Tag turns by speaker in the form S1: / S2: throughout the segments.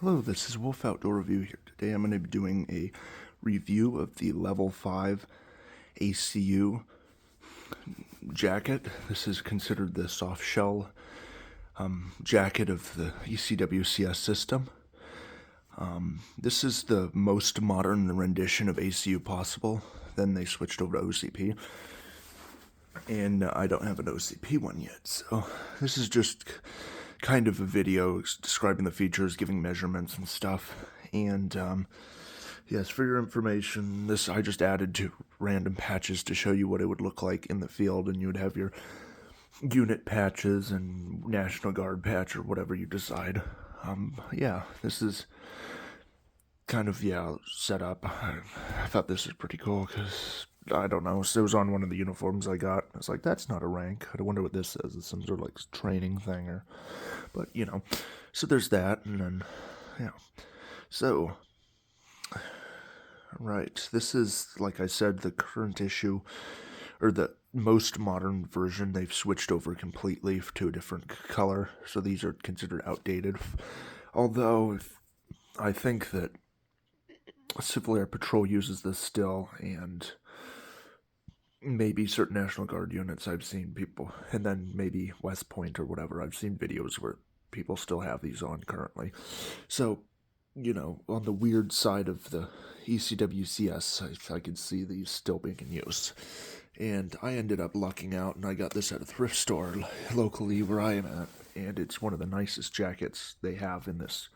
S1: Hello, this is Wolf Outdoor Review here. Today I'm going to be doing a review of the Level 5 ACU jacket. This is considered the soft shell jacket of the ECWCS system. This is the most modern rendition of ACU possible. Then they switched over to OCP. And I don't have an OCP one yet, so this is just kind of a video describing the features, giving measurements and stuff. And yes, for your information, this I just added two random patches to show you what it would look like in the field, and you would have your unit patches and National Guard patch or whatever you decide. Yeah, this is kind of, set up. I thought this was pretty cool because, I don't know, it was on one of the uniforms I got. I was like, that's not a rank. I wonder what this says. It's some sort of like training thing or, but so there's that. And then, so, right, this is, like I said, the current issue, or the most modern version. They've switched over completely to a different color, so these are considered outdated. Although, I think that Civil Air Patrol uses this still, and maybe certain National Guard units I've seen people, and then maybe West Point or whatever, I've seen videos where people still have these on currently. So, on the weird side of the ECWCS, I could see these still being in use. And I ended up lucking out, and I got this at a thrift store locally where I am at, and it's one of the nicest jackets they have in this.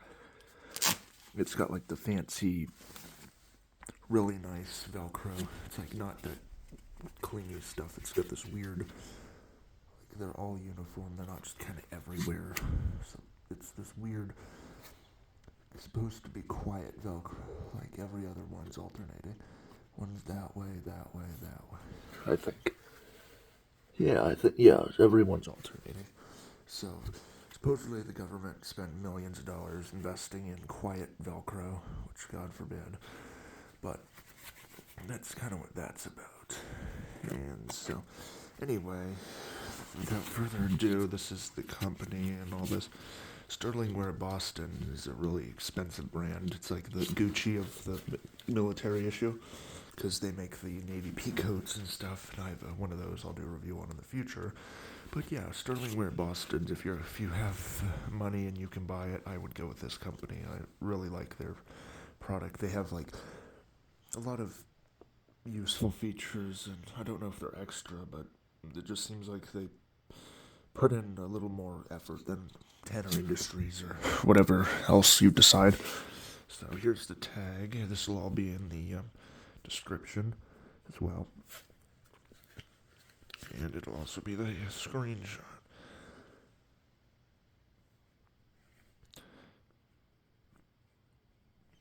S1: It's got like the fancy, really nice Velcro. It's like not that clingy stuff. It's got this weird, like they're all uniform. They're not just kind of everywhere. So it's this weird, it's supposed to be quiet Velcro. Like every other one's alternating. One's that way, that way, that way. I think. Yeah, everyone's alternating. So, supposedly the government spent millions of dollars investing in quiet Velcro, which God forbid. But that's kind of what that's about. And so, anyway, without further ado, this is the company and all this. STERLINGWEAR Boston is a really expensive brand. It's like the Gucci of the military issue, because they make the Navy peacoats and stuff, and I have one of those I'll do a review on in the future. But yeah, STERLINGWEAR Boston, if you have money and you can buy it, I would go with this company. I really like their product. They have like a lot of useful features, and I don't know if they're extra, but it just seems like they put in a little more effort than Tanner Industries or whatever else you decide. So here's the tag. This will all be in the description as well, and it'll also be the screenshot.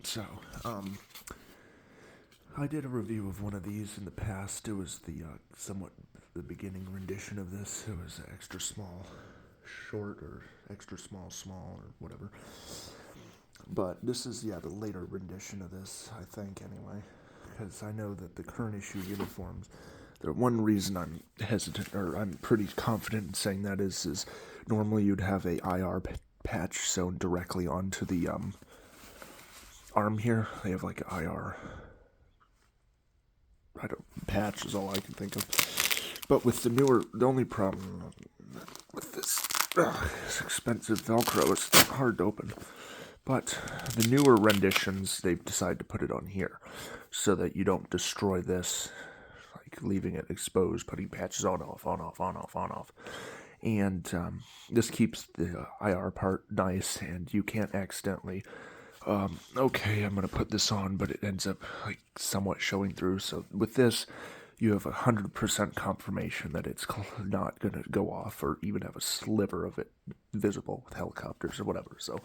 S1: So, I did a review of one of these in the past. It was the somewhat the beginning rendition of this. It was extra small short or extra small or whatever. But this is, the later rendition of this, I think, anyway. Because I know that the current issue uniforms, the one reason I'm hesitant, or I'm pretty confident in saying that is normally you'd have a IR patch sewn directly onto the arm here. They have like an IR patch is all I can think of. But with the only problem with this expensive Velcro is it's hard to open. But the newer renditions, they've decided to put it on here so that you don't destroy this, like leaving it exposed, putting patches on, off. And this keeps the IR part nice, and you can't accidentally, okay, I'm going to put this on, but it ends up like somewhat showing through. So with this, you have 100% confirmation that it's not going to go off or even have a sliver of it visible with helicopters or whatever. So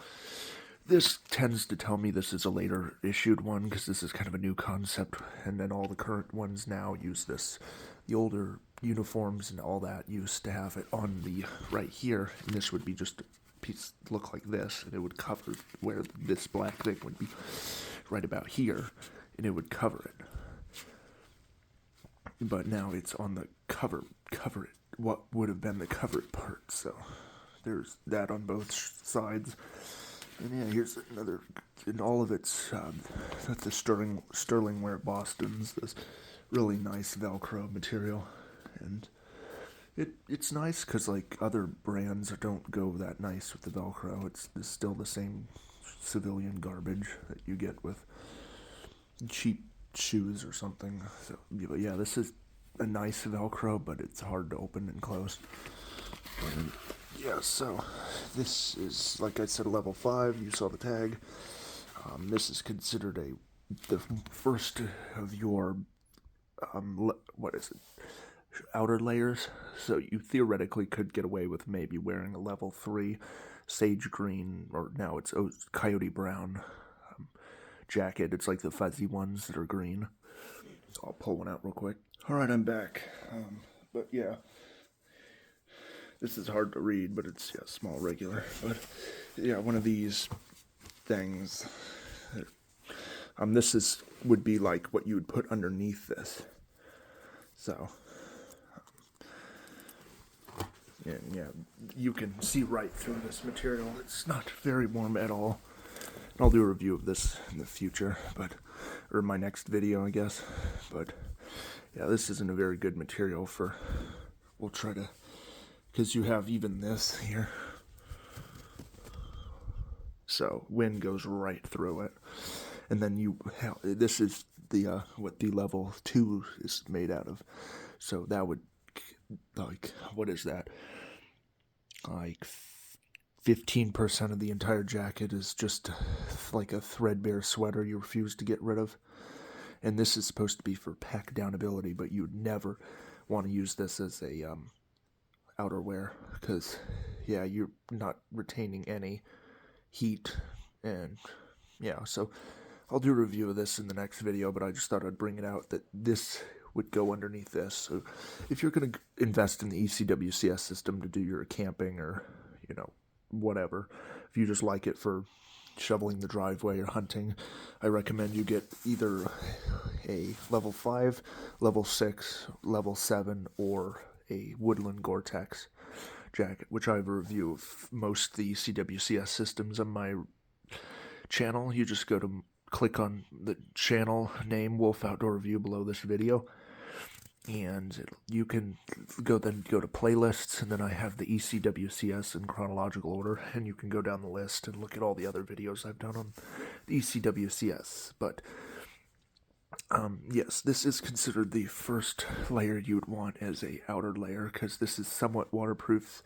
S1: this tends to tell me this is a later issued one, because this is kind of a new concept, and then all the current ones now use this. The older uniforms and all that used to have it on the right here, and this would be just a piece look like this, and it would cover where this black thing would be right about here, and it would cover it. But now it's on the cover it, what would have been the covered part, so there's that on both sides. And yeah, here's another, in all of its, that's the Sterlingware Boston's, this really nice Velcro material. And it's nice because, like, other brands don't go that nice with the Velcro. It's still the same civilian garbage that you get with cheap shoes or something. So, but yeah, this is a nice Velcro, but it's hard to open and close. And yeah, so this is, like I said, a level 5. You saw the tag. This is considered the first of your, what is it, outer layers. So you theoretically could get away with maybe wearing a level 3 sage green, or now it's coyote brown jacket. It's like the fuzzy ones that are green. So I'll pull one out real quick. Alright, I'm back. But yeah, this is hard to read, but it's small regular. But yeah, one of these things. This would be like what you would put underneath this. So yeah, you can see right through this material. It's not very warm at all. I'll do a review of this in the future, or my next video, I guess. But yeah, this isn't a very good material for. We'll try to, because you have even this here. So wind goes right through it, and then this is the what the level 2 is made out of. So that would, like, what is that? Like 15% of the entire jacket is just like a threadbare sweater you refuse to get rid of. And this is supposed to be for pack downability, but you would never want to use this as a outerwear, because yeah, you're not retaining any heat. And yeah, so I'll do a review of this in the next video, but I just thought I'd bring it out that this would go underneath this. So if you're going to invest in the ECWCS system to do your camping or, whatever, if you just like it for shoveling the driveway or hunting, I recommend you get either a level 5, level 6, level 7, or a Woodland Gore-Tex jacket, which I have a review of most of the ECWCS systems on my channel. You just click on the channel name, Wolf Outdoor Review, below this video, and you can go to playlists, and then I have the ECWCS in chronological order, and you can go down the list and look at all the other videos I've done on the ECWCS. But yes, this is considered the first layer you would want as a outer layer, because this is somewhat waterproof.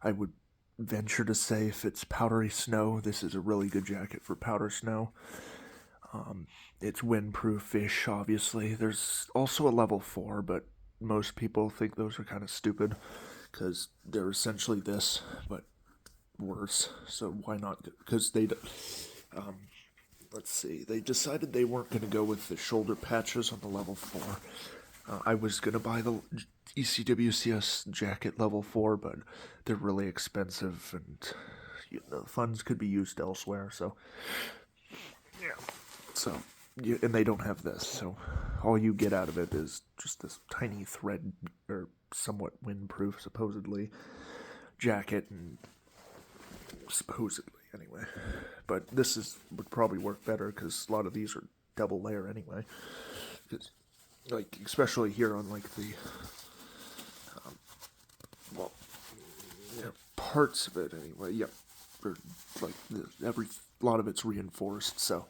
S1: I would venture to say if it's powdery snow, this is a really good jacket for powder snow. It's windproof-ish, obviously. There's also a level 4, but most people think those are kind of stupid, because they're essentially this, but worse. So why not? Because let's see, they decided they weren't going to go with the shoulder patches on the level 4. I was going to buy the ECWCS jacket level 4, but they're really expensive, and the funds could be used elsewhere, so yeah. So, and they don't have this, so all you get out of it is just this tiny thread, or somewhat windproof, supposedly, jacket, and supposedly, anyway. But this would probably work better, because a lot of these are double layer anyway. Cause, like, especially here on, like, the, parts of it anyway, yeah. Or, like, a lot of it's reinforced, so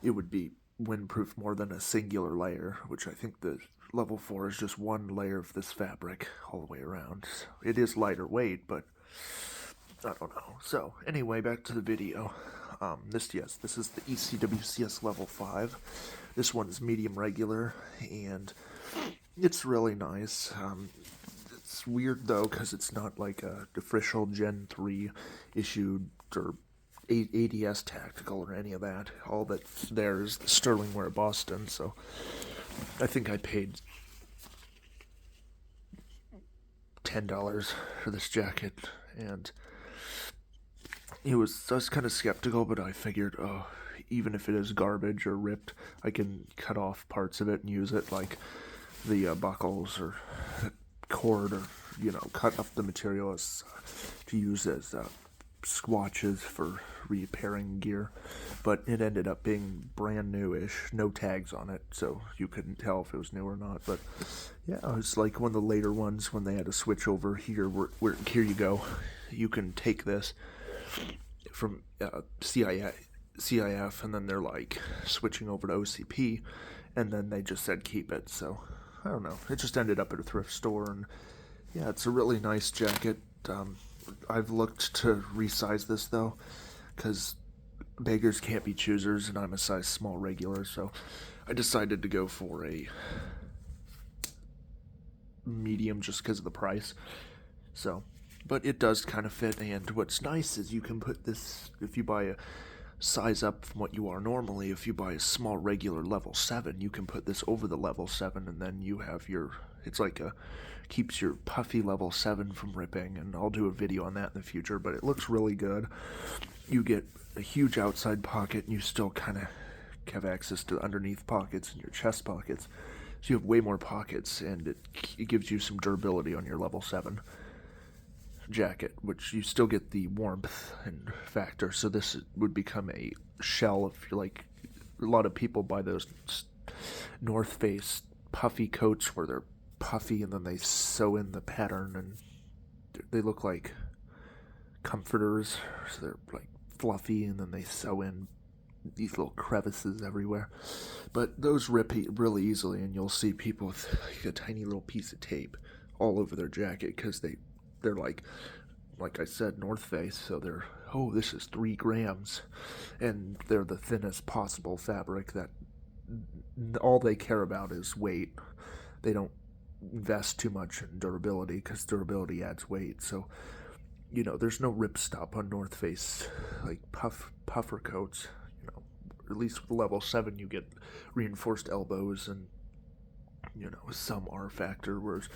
S1: it would be windproof more than a singular layer, which I think the level 4 is just one layer of this fabric all the way around. So it is lighter weight, but I don't know. So anyway, back to the video. This is the ECWCS level 5. This one is medium regular, and it's really nice. It's weird though, because it's not like a official Gen 3 issued or ADS tactical or any of that. All that's there is the Sterlingware Boston, so I think I paid $10 for this jacket, and I was kind of skeptical, but I figured, even if it is garbage or ripped, I can cut off parts of it and use it, like the buckles or cord, or cut up the material to use as swatches for repairing gear, but it ended up being brand new-ish, no tags on it, so you couldn't tell if it was new or not. But yeah, it was like one of the later ones when they had to switch over here. Where here you go, you can take this from CIF, and then they're like switching over to OCP, and then they just said keep it. So I don't know, it just ended up at a thrift store, and yeah, it's a really nice jacket. I've looked to resize this though, because beggars can't be choosers, and I'm a size small regular, so I decided to go for a medium just because of the price. So, but it does kind of fit, and what's nice is you can put this, if you buy a size up from what you are normally, if you buy a small regular level 7, you can put this over the level 7, and then you have your, it's like a, keeps your puffy level 7 from ripping, and I'll do a video on that in the future, but it looks really good. You get a huge outside pocket, and you still kind of have access to underneath pockets and your chest pockets, so you have way more pockets, and it gives you some durability on your level 7 jacket, which you still get the warmth and factor. So this would become a shell if you're like, a lot of people buy those North Face puffy coats where they're puffy and then they sew in the pattern, and they look like comforters, so they're like fluffy, and then they sew in these little crevices everywhere. But those rip really easily, and you'll see people with like a tiny little piece of tape all over their jacket because they're like I said, North Face, so they're, oh, this is 3 grams, and they're the thinnest possible fabric that all they care about is weight. They don't invest too much in durability because durability adds weight. So, you know, there's no rip stop on North Face, like puffer coats, you know, at least with level 7 you get reinforced elbows and, you know, some R factor, whereas,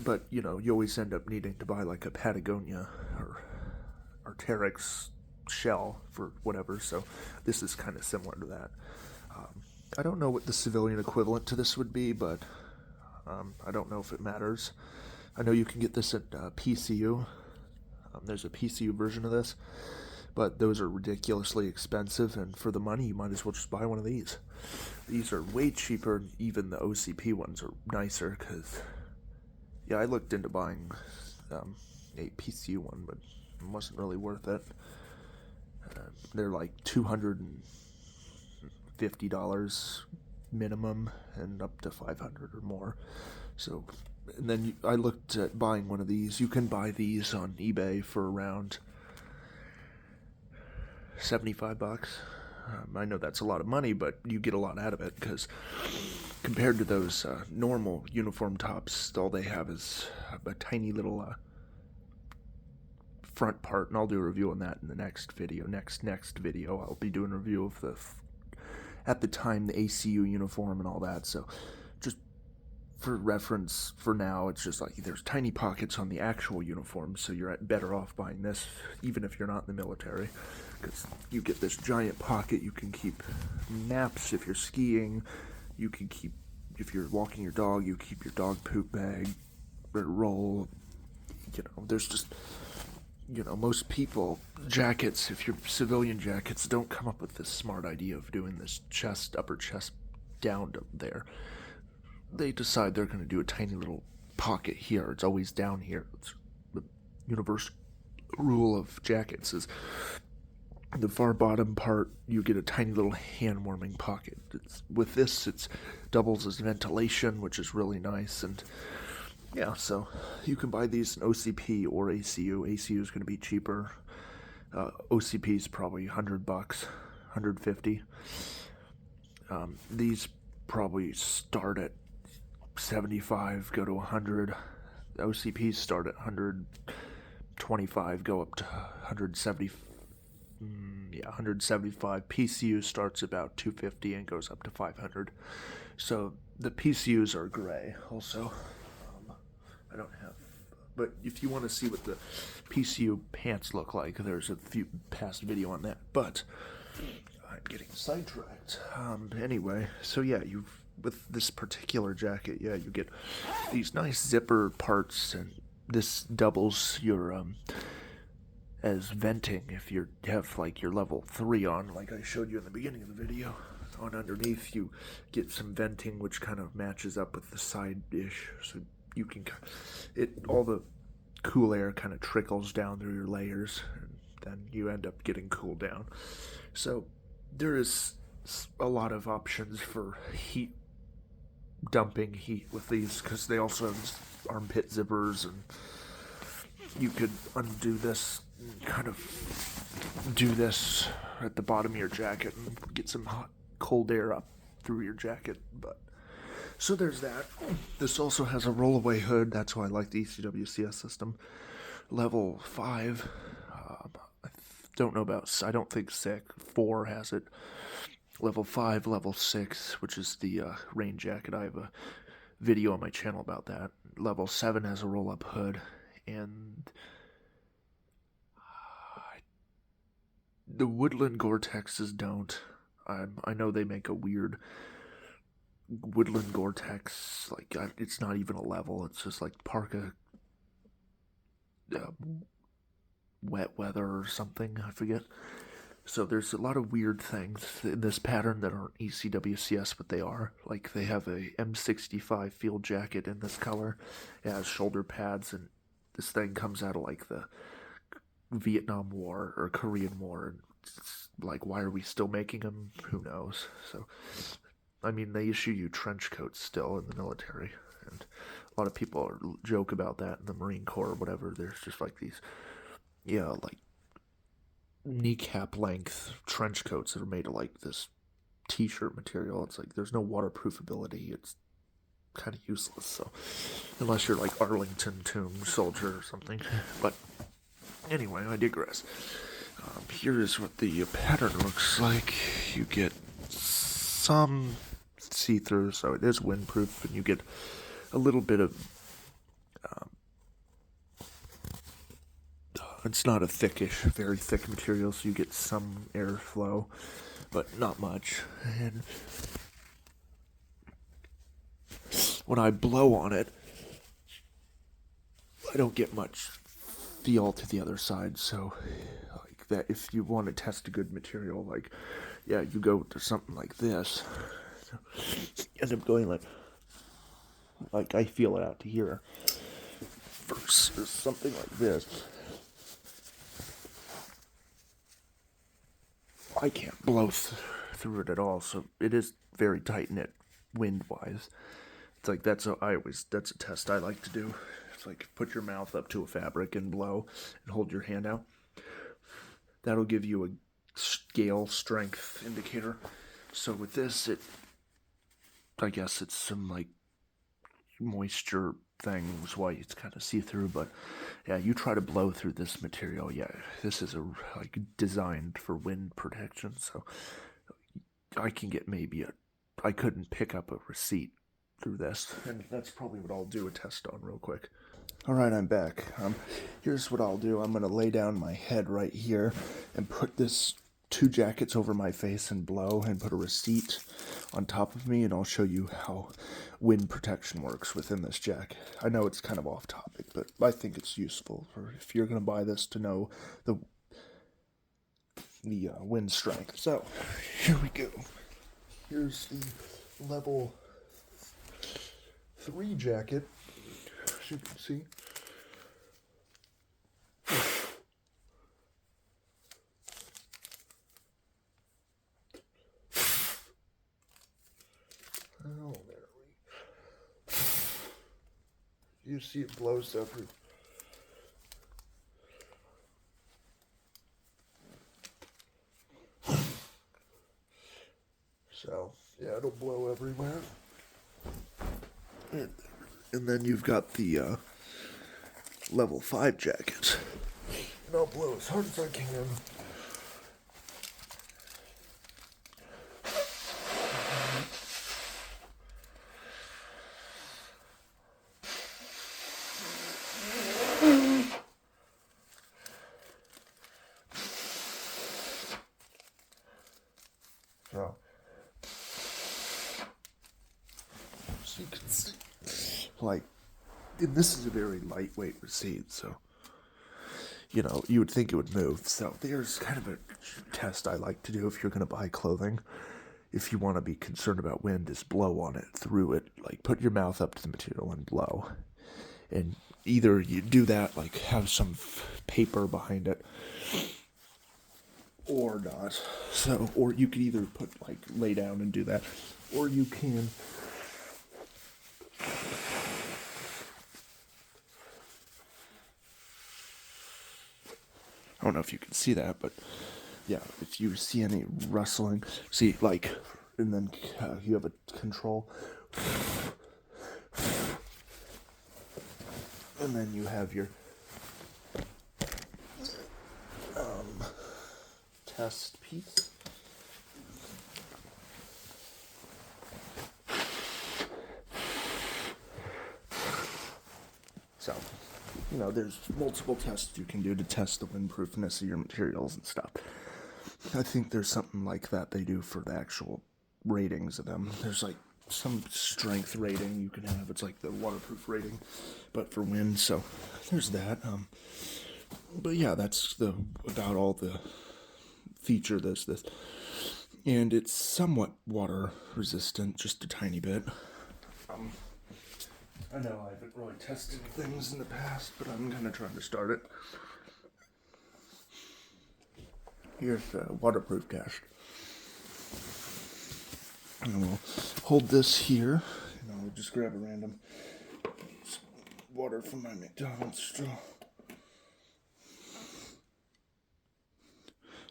S1: but, you know, you always end up needing to buy like a Patagonia or Arc'teryx shell for whatever, so this is kind of similar to that. I don't know what the civilian equivalent to this would be, but I don't know if it matters. I know you can get this at PCU. There's a PCU version of this, but those are ridiculously expensive, and for the money you might as well just buy one of these. These are way cheaper, and even the OCP ones are nicer, because yeah, I looked into buying a PCU one, but it wasn't really worth it. They're like $250 minimum and up to $500 or more. So, and then I looked at buying one of these. You can buy these on eBay for around $75. I know that's a lot of money, but you get a lot out of it, because compared to those normal uniform tops, all they have is a tiny little front part, and I'll do a review on that in the next video. Next video, I'll be doing a review of at the time, the ACU uniform and all that. So just for reference, for now, it's just like there's tiny pockets on the actual uniform, so you're better off buying this, even if you're not in the military, because you get this giant pocket. You can keep maps if you're skiing. You can keep, if you're walking your dog, you keep your dog poop bag, roll. You know, there's just, you know, most people, jackets, if you're civilian jackets, don't come up with this smart idea of doing this upper chest down to there. They decide they're going to do a tiny little pocket here. It's always down here. It's the universal rule of jackets is the far bottom part, you get a tiny little hand warming pocket. With this, it doubles as ventilation, which is really nice. And yeah, so you can buy these in OCP or ACU. ACU is going to be cheaper. OCP is probably $100, $150. These probably start at 75, go to 100. OCPs start at 125, go up to 170. 175. PCU starts about 250 and goes up to 500. So the PCUs are gray also. I don't have, but if you want to see what the PCU pants look like, there's a few past video on that, but I'm getting sidetracked. Anyway, so yeah, with this particular jacket, yeah, you get these nice zipper parts, and this doubles your as venting if you have like your level 3 on, like I showed you in the beginning of the video. On underneath you get some venting which kind of matches up with the side dish, so you can all the cool air kind of trickles down through your layers, and then you end up getting cooled down. So there is a lot of options for heat dumping heat with these, because they also have armpit zippers, and you could undo this and kind of do this at the bottom of your jacket and get some hot cold air up through your jacket. But so there's that. This also has a rollaway hood. That's why I like the ECWCS system. Level 5. I don't know about, I don't think 4 has it. Level 5, level 6, which is the rain jacket. I have a video on my channel about that. Level 7 has a roll-up hood, and the Woodland Gore-Texes don't. I know they make a weird Woodland Gore-Tex, like it's not even a level, it's just like parka wet weather or something, I forget. So there's a lot of weird things in this pattern that aren't ECWCS, but they are. Like they have a M65 field jacket in this color. It has shoulder pads, and this thing comes out of like the Vietnam War or Korean War, and it's like, why are we still making them? Who knows? So, I mean, they issue you trench coats still in the military, and a lot of people joke about that in the Marine Corps or whatever. There's just like these, like kneecap length trench coats that are made of like this t-shirt material. It's like there's no waterproofability. It's kind of useless. So, unless you're like Arlington Tomb soldier or something, but anyway, I digress. Here's what the pattern looks like. You get some see-through, so it is windproof, and you get a little bit of it's not a thickish, very thick material, so you get some airflow, but not much. And when I blow on it, I don't get much feel to the other side. So like that, if you want to test a good material, like you go to something like this, end up going like I feel it out to here, versus something like this. I can't blow through it at all, so it is very tight knit wind-wise. It's like that's a test I like to do. It's like put your mouth up to a fabric and blow, and hold your hand out. That'll give you a scale strength indicator. So with this, I guess it's some like moisture things why it's kind of see-through, but yeah, you try to blow through this material, this is like designed for wind protection, so I can get I couldn't pick up a receipt through this, and that's probably what I'll do a test on real quick. Alright, I'm back. Here's what I'll do. I'm going to lay down my head right here and put this 2 jackets over my face and blow, and put a receipt on top of me, and I'll show you how wind protection works within this jacket. I know it's kind of off topic, but I think it's useful for if you're going to buy this to know the wind strength. So here we go. Here's the level 3 jacket, as you can see. Oh, there you see it blows every. So yeah, it'll blow everywhere. And then you've got the level 5 jacket. And I'll blow as hard as I can. So you can see, like, and this is a very lightweight receipt, so you know, you would think it would move. So there's kind of a test I like to do if you're going to buy clothing. If you want to be concerned about wind, is blow on it, through it. Like, put your mouth up to the material and blow. And either you do that, like have some paper behind it, or not. So, or you could either put, like, lay down and do that, or you can I don't know if you can see that, but yeah, if you see any rustling, see, like, and then you have a control, and then you have your test piece. So, you know, there's multiple tests you can do to test the windproofness of your materials and stuff. I think there's something like that they do for the actual ratings of them. There's like some strength rating you can have. It's like the waterproof rating, but for wind. So there's that. But yeah, that's about all the feature this. And it's somewhat water resistant, just a tiny bit. I know I haven't really tested things in the past, but I'm kind of trying to start it. Here's the waterproof test. And we'll hold this here, and I'll just grab a random water from my McDonald's straw.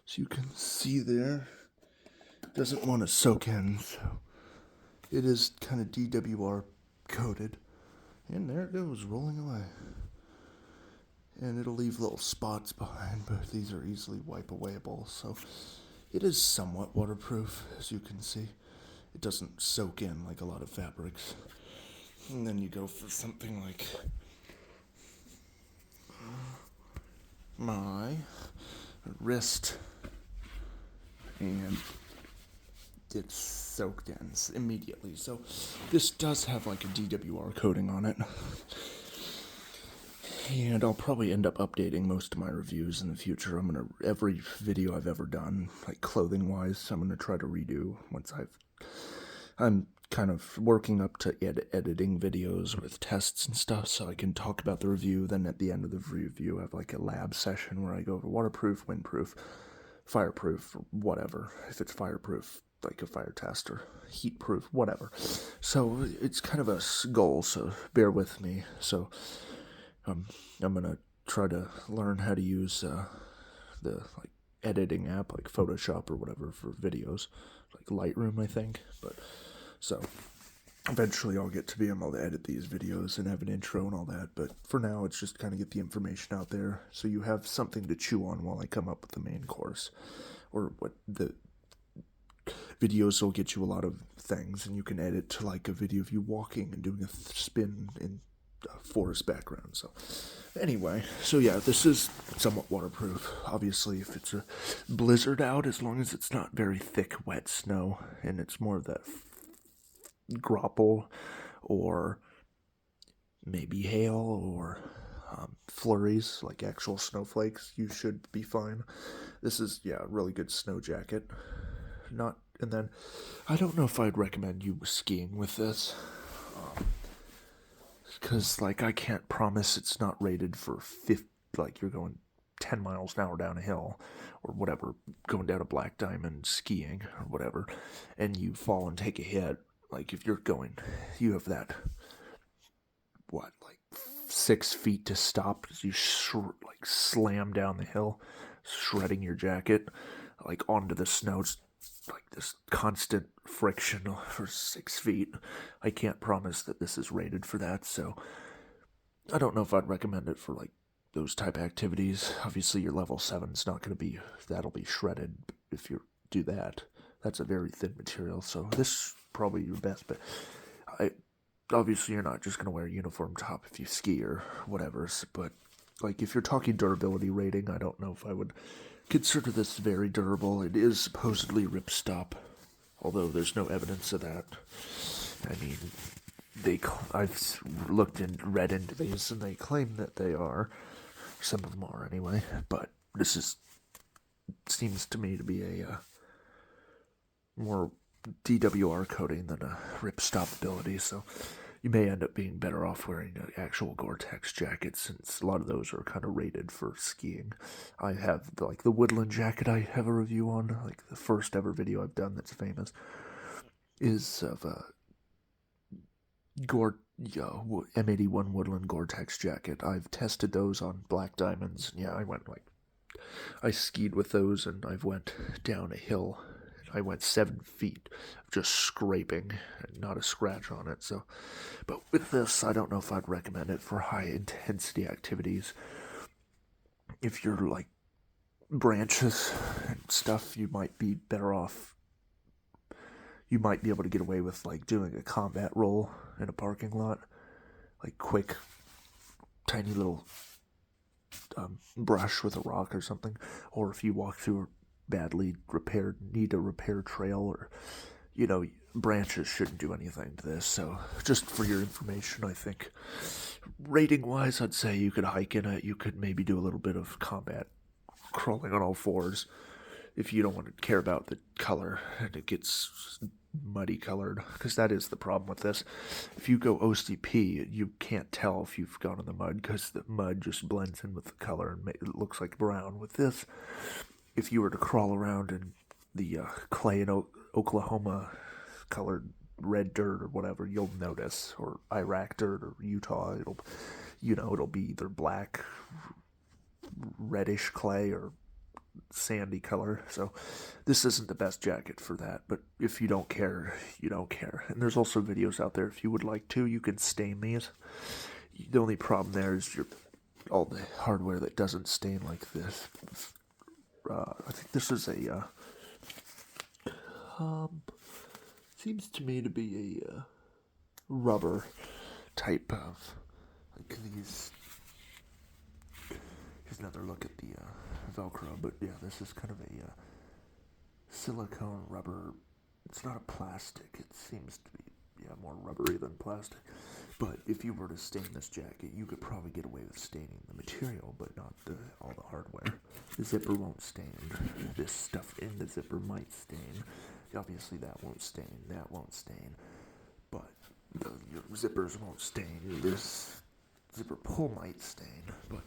S1: So you can see there, it doesn't want to soak in, so it is kind of DWR coated. And there it goes, rolling away. And it'll leave little spots behind, but these are easily wipe-awayable, so it is somewhat waterproof, as you can see. It doesn't soak in like a lot of fabrics. And then you go for something like my wrist, and it's soaked in immediately. So this does have like a DWR coating on it. And I'll probably end up updating most of my reviews in the future. Every video I've ever done, like clothing wise, I'm gonna try to redo once I'm kind of working up to editing videos with tests and stuff, so I can talk about the review. Then at the end of the review, I have like a lab session where I go over waterproof, windproof, fireproof, or whatever. If it's fireproof, like a fire test, or heat proof, whatever. So it's kind of a goal, so bear with me. So I'm gonna try to learn how to use the like editing app, like Photoshop or whatever, for videos, like Lightroom, I think. But so eventually I'll get to be able to edit these videos and have an intro and all that. But for now, it's just kind of get the information out there, so you have something to chew on while I come up with the main course, or what the videos will get you a lot of things, and you can edit to like a video of you walking and doing a spin in a forest background. So anyway, so yeah, this is somewhat waterproof. Obviously, if it's a blizzard out, as long as it's not very thick, wet snow, and it's more of that grapple or maybe hail or flurries, like actual snowflakes, you should be fine. This is, yeah, a really good snow jacket. And then I don't know if I'd recommend you skiing with this, because like I can't promise it's not rated for like you're going 10 miles an hour down a hill or whatever, going down a black diamond skiing or whatever, and you fall and take a hit. Like if you're going, you have that, what, like 6 feet to stop, because you like slam down the hill, shredding your jacket, like onto the snow, like this constant friction for 6 feet. I can't promise that this is rated for that, so I don't know if I'd recommend it for like those type activities. Obviously your level 7's not going to be, that'll be shredded if you do that. That's a very thin material, so this probably your best, but obviously you're not just going to wear a uniform top if you ski or whatever, but like if you're talking durability rating, I don't know if I would consider this very durable. It is supposedly ripstop, although there's no evidence of that. I mean, I've looked and read into these, and they claim that they are, Some of them are anyway, but this seems to me to be a more DWR coating than a ripstop ability, so you may end up being better off wearing an actual Gore-Tex jacket, since a lot of those are kind of rated for skiing. I have the woodland jacket I have a review on, like the first ever video I've done that's famous, is of a M81 woodland Gore-Tex jacket. I've tested those on black diamonds, and yeah, I skied with those, and I've went down a hill. I went 7 feet of just scraping and not a scratch on it. So, but with this, I don't know if I'd recommend it for high intensity activities. If you're like branches and stuff, you might be better off. You might be able to get away with like doing a combat roll in a parking lot, like quick, tiny little brush with a rock or something, or if you walk through a badly need a repair trail, or branches shouldn't do anything to this. So just for your information, I think rating wise, I'd say you could hike in it. You could maybe do a little bit of combat crawling on all fours if you don't want to care about the color and it gets muddy colored, because that is the problem with this. If you go OCP, you can't tell if you've gone in the mud, because the mud just blends in with the color and it looks like brown. With this, if you were to crawl around in the clay in Oklahoma colored red dirt or whatever, you'll notice, or Iraq dirt or Utah, it'll be either black, reddish clay, or sandy color. So this isn't the best jacket for that, but if you don't care, you don't care. And there's also videos out there, if you would like to, you can stain these. The only problem there is all the hardware that doesn't stain like this. I think this is a seems to me to be a rubber type of, like these. Here's another look at the Velcro, but yeah, this is kind of a silicone rubber. It's not a plastic. It seems to be more rubbery than plastic. But if you were to stain this jacket, you could probably get away with staining the material, but not all the hardware. The zipper won't stain. This stuff in the zipper might stain. Obviously, that won't stain. That won't stain. But your zippers won't stain. This zipper pull might stain. But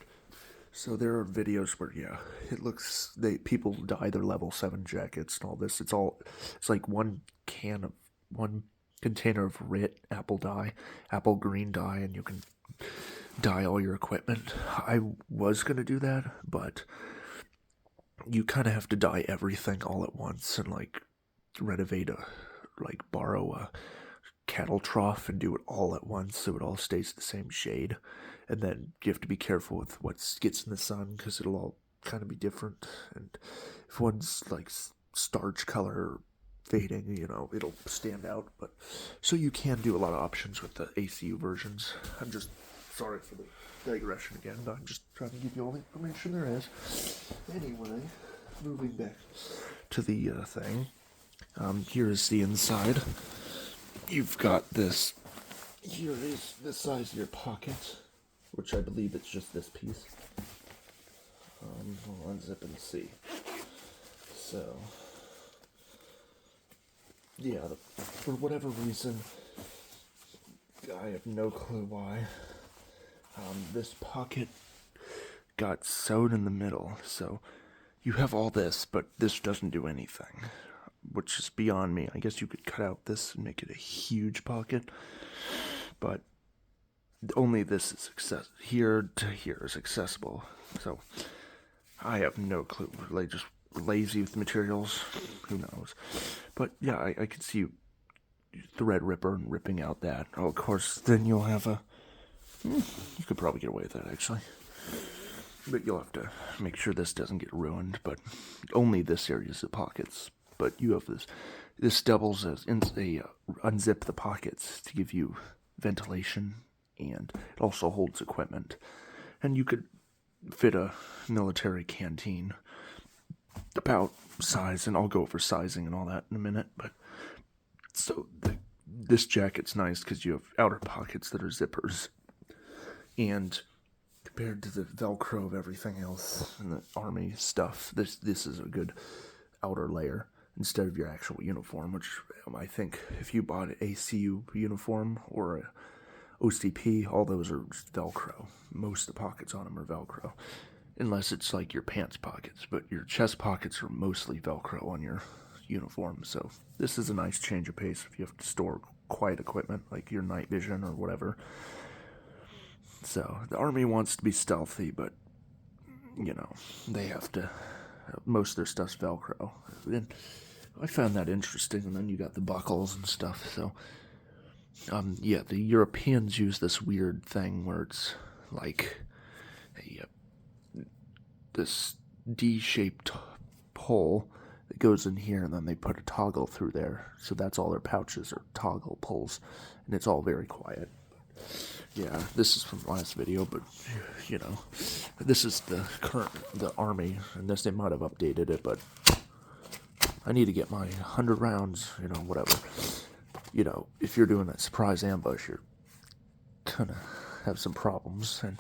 S1: so there are videos where it looks people dye their level 7 jackets and all this. It's like one container of RIT apple green dye, and you can dye all your equipment. I was gonna do that, but you kind of have to dye everything all at once and borrow a cattle trough and do it all at once so it all stays the same shade. And then you have to be careful with what gets in the sun, because it'll all kind of be different. And if one's like starch color fading, it'll stand out. But so you can do a lot of options with the ACU versions. I'm just sorry for the digression again, but I'm just trying to give you all the information there is. Anyway, moving back to the thing. Here is the inside. You've got this. Here is the size of your pocket, which I believe it's just this piece. We'll unzip and see. So, yeah, for whatever reason, I have no clue why, this pocket got sewed in the middle. So you have all this, but this doesn't do anything, which is beyond me. I guess you could cut out this and make it a huge pocket, but only this is here to here is accessible. So I have no clue. Like, just lazy with the materials, who knows? But yeah, I can see you thread ripper and ripping out that. Oh, of course, then you'll have you could probably get away with that, actually. But you'll have to make sure this doesn't get ruined. But only this area is the pockets. But you have this. This doubles as unzip the pockets to give you ventilation, and it also holds equipment. And you could fit a military canteen about size, and I'll go over sizing and all that in a minute. But so this jacket's nice because you have outer pockets that are zippers, and compared to the Velcro of everything else and the army stuff, this is a good outer layer instead of your actual uniform, which I think if you bought an ACU uniform or a OCP, all those are just Velcro. Most of the pockets on them are Velcro, unless it's like your pants pockets, but your chest pockets are mostly Velcro on your uniform. So this is a nice change of pace if you have to store quiet equipment like your night vision or whatever. So the army wants to be stealthy, but you know, they have to, most of their stuff's Velcro. And I found that interesting. And then you got the buckles and stuff. So yeah, the Europeans use this weird thing where it's like this D-shaped hole that goes in here, and then they put a toggle through there. So that's all their pouches are toggle pulls, and it's all very quiet. Yeah, this is from the last video, but you know, this is the army, and this they might have updated it, but I need to get my 100 rounds, you know, whatever. You know, if you're doing a surprise ambush, you're gonna have some problems, and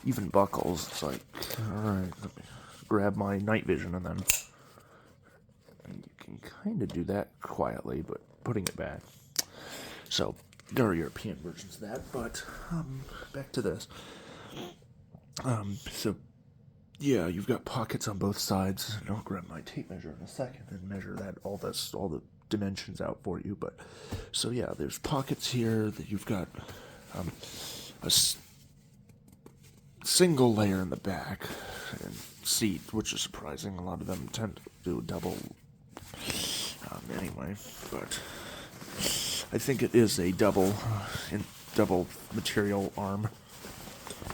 S1: even buckles, it's like, alright, let me grab my night vision, and you can kind of do that quietly, but putting it back. So, there are European versions of that, but, back to this. So, yeah, you've got pockets on both sides, and I'll grab my tape measure in a second and measure that, all the dimensions out for you, but, so yeah, there's pockets here that you've got, a single layer in the back and seat, which is surprising. A lot of them tend to do double anyway, but I think it is a double material arm.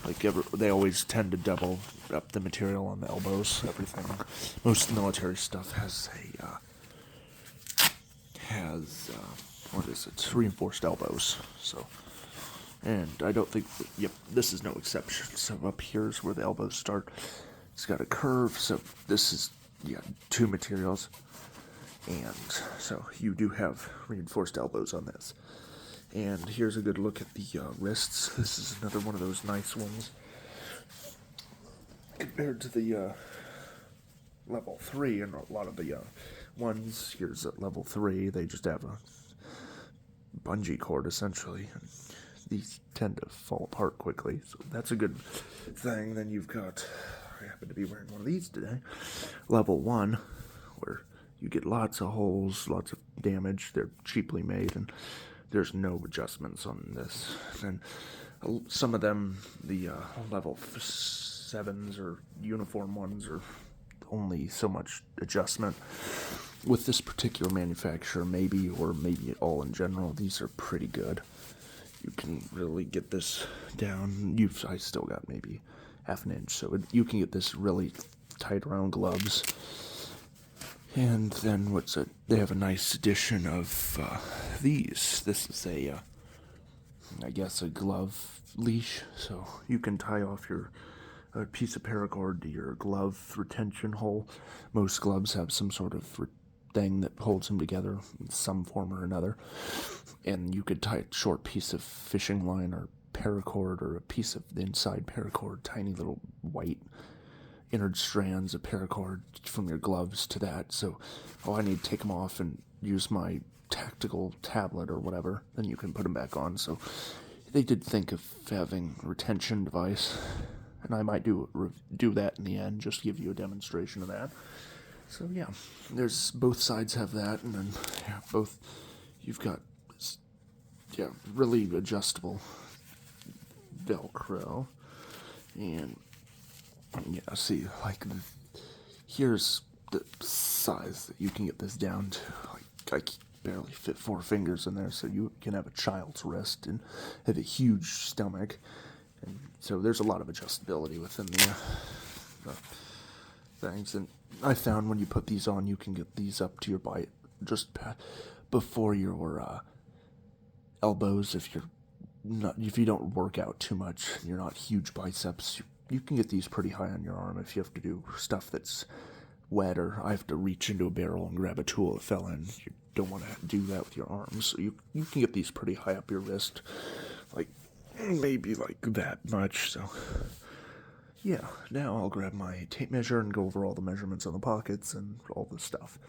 S1: Like they always tend to double up the material on the elbows. Everything, most military stuff has what is it? It's reinforced elbows. So. And I don't think, yep, this is no exception. So up here is where the elbows start. It's got a curve, so this is, yeah, two materials. And so you do have reinforced elbows on this. And here's a good look at the wrists. This is another one of those nice ones. Compared to the level 3, and a lot of the ones, here's at level 3, they just have a bungee cord, essentially. These tend to fall apart quickly, so that's a good thing. Then you've got, I happen to be wearing one of these today, level 1, where you get lots of holes, lots of damage. They're cheaply made, and there's no adjustments on this. And some of them, the level 7s or uniform ones, are only so much adjustment. With this particular manufacturer, maybe all in general, these are pretty good. You can really get this down. I still got maybe half an inch, so you can get this really tight around gloves. And then they have a nice edition of these. This is I guess a glove leash, so you can tie off a piece of paracord to your glove retention hole. Most gloves have some sort of thing that holds them together in some form or another, and you could tie a short piece of fishing line or paracord, or a piece of the inside paracord, tiny little white inner strands of paracord from your gloves to that. So I need to take them off and use my tactical tablet or whatever, then you can put them back on. So they did think of having a retention device, and I might do that in the end, just to give you a demonstration of that. So yeah, both sides have that, and then you've got really adjustable Velcro, and yeah, see, like here's the size that you can get this down to. Like I can barely fit 4 fingers in there, so you can have a child's wrist and have a huge stomach, and so there's a lot of adjustability within the things. And I found when you put these on, you can get these up to your just before your elbows. If you don't work out too much, you're not huge biceps, you can get these pretty high on your arm if you have to do stuff that's wet, or I have to reach into a barrel and grab a tool that fell in. You don't want to do that with your arms, so you can get these pretty high up your wrist, like maybe like that much. So yeah, now I'll grab my tape measure and go over all the measurements on the pockets and all this stuff.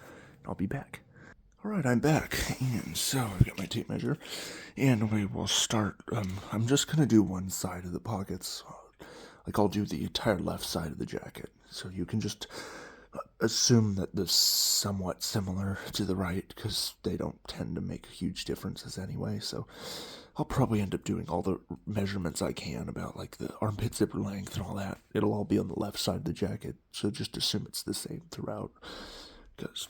S1: I'll be back. Alright, I'm back, and so I've got my tape measure, and we will start, I'm just going to do one side of the pockets, like I'll do the entire left side of the jacket, so you can just assume that this is somewhat similar to the right, because they don't tend to make huge differences anyway, so I'll probably end up doing all the measurements I can about, like, the armpit zipper length and all that. It'll all be on the left side of the jacket, so just assume it's the same throughout, because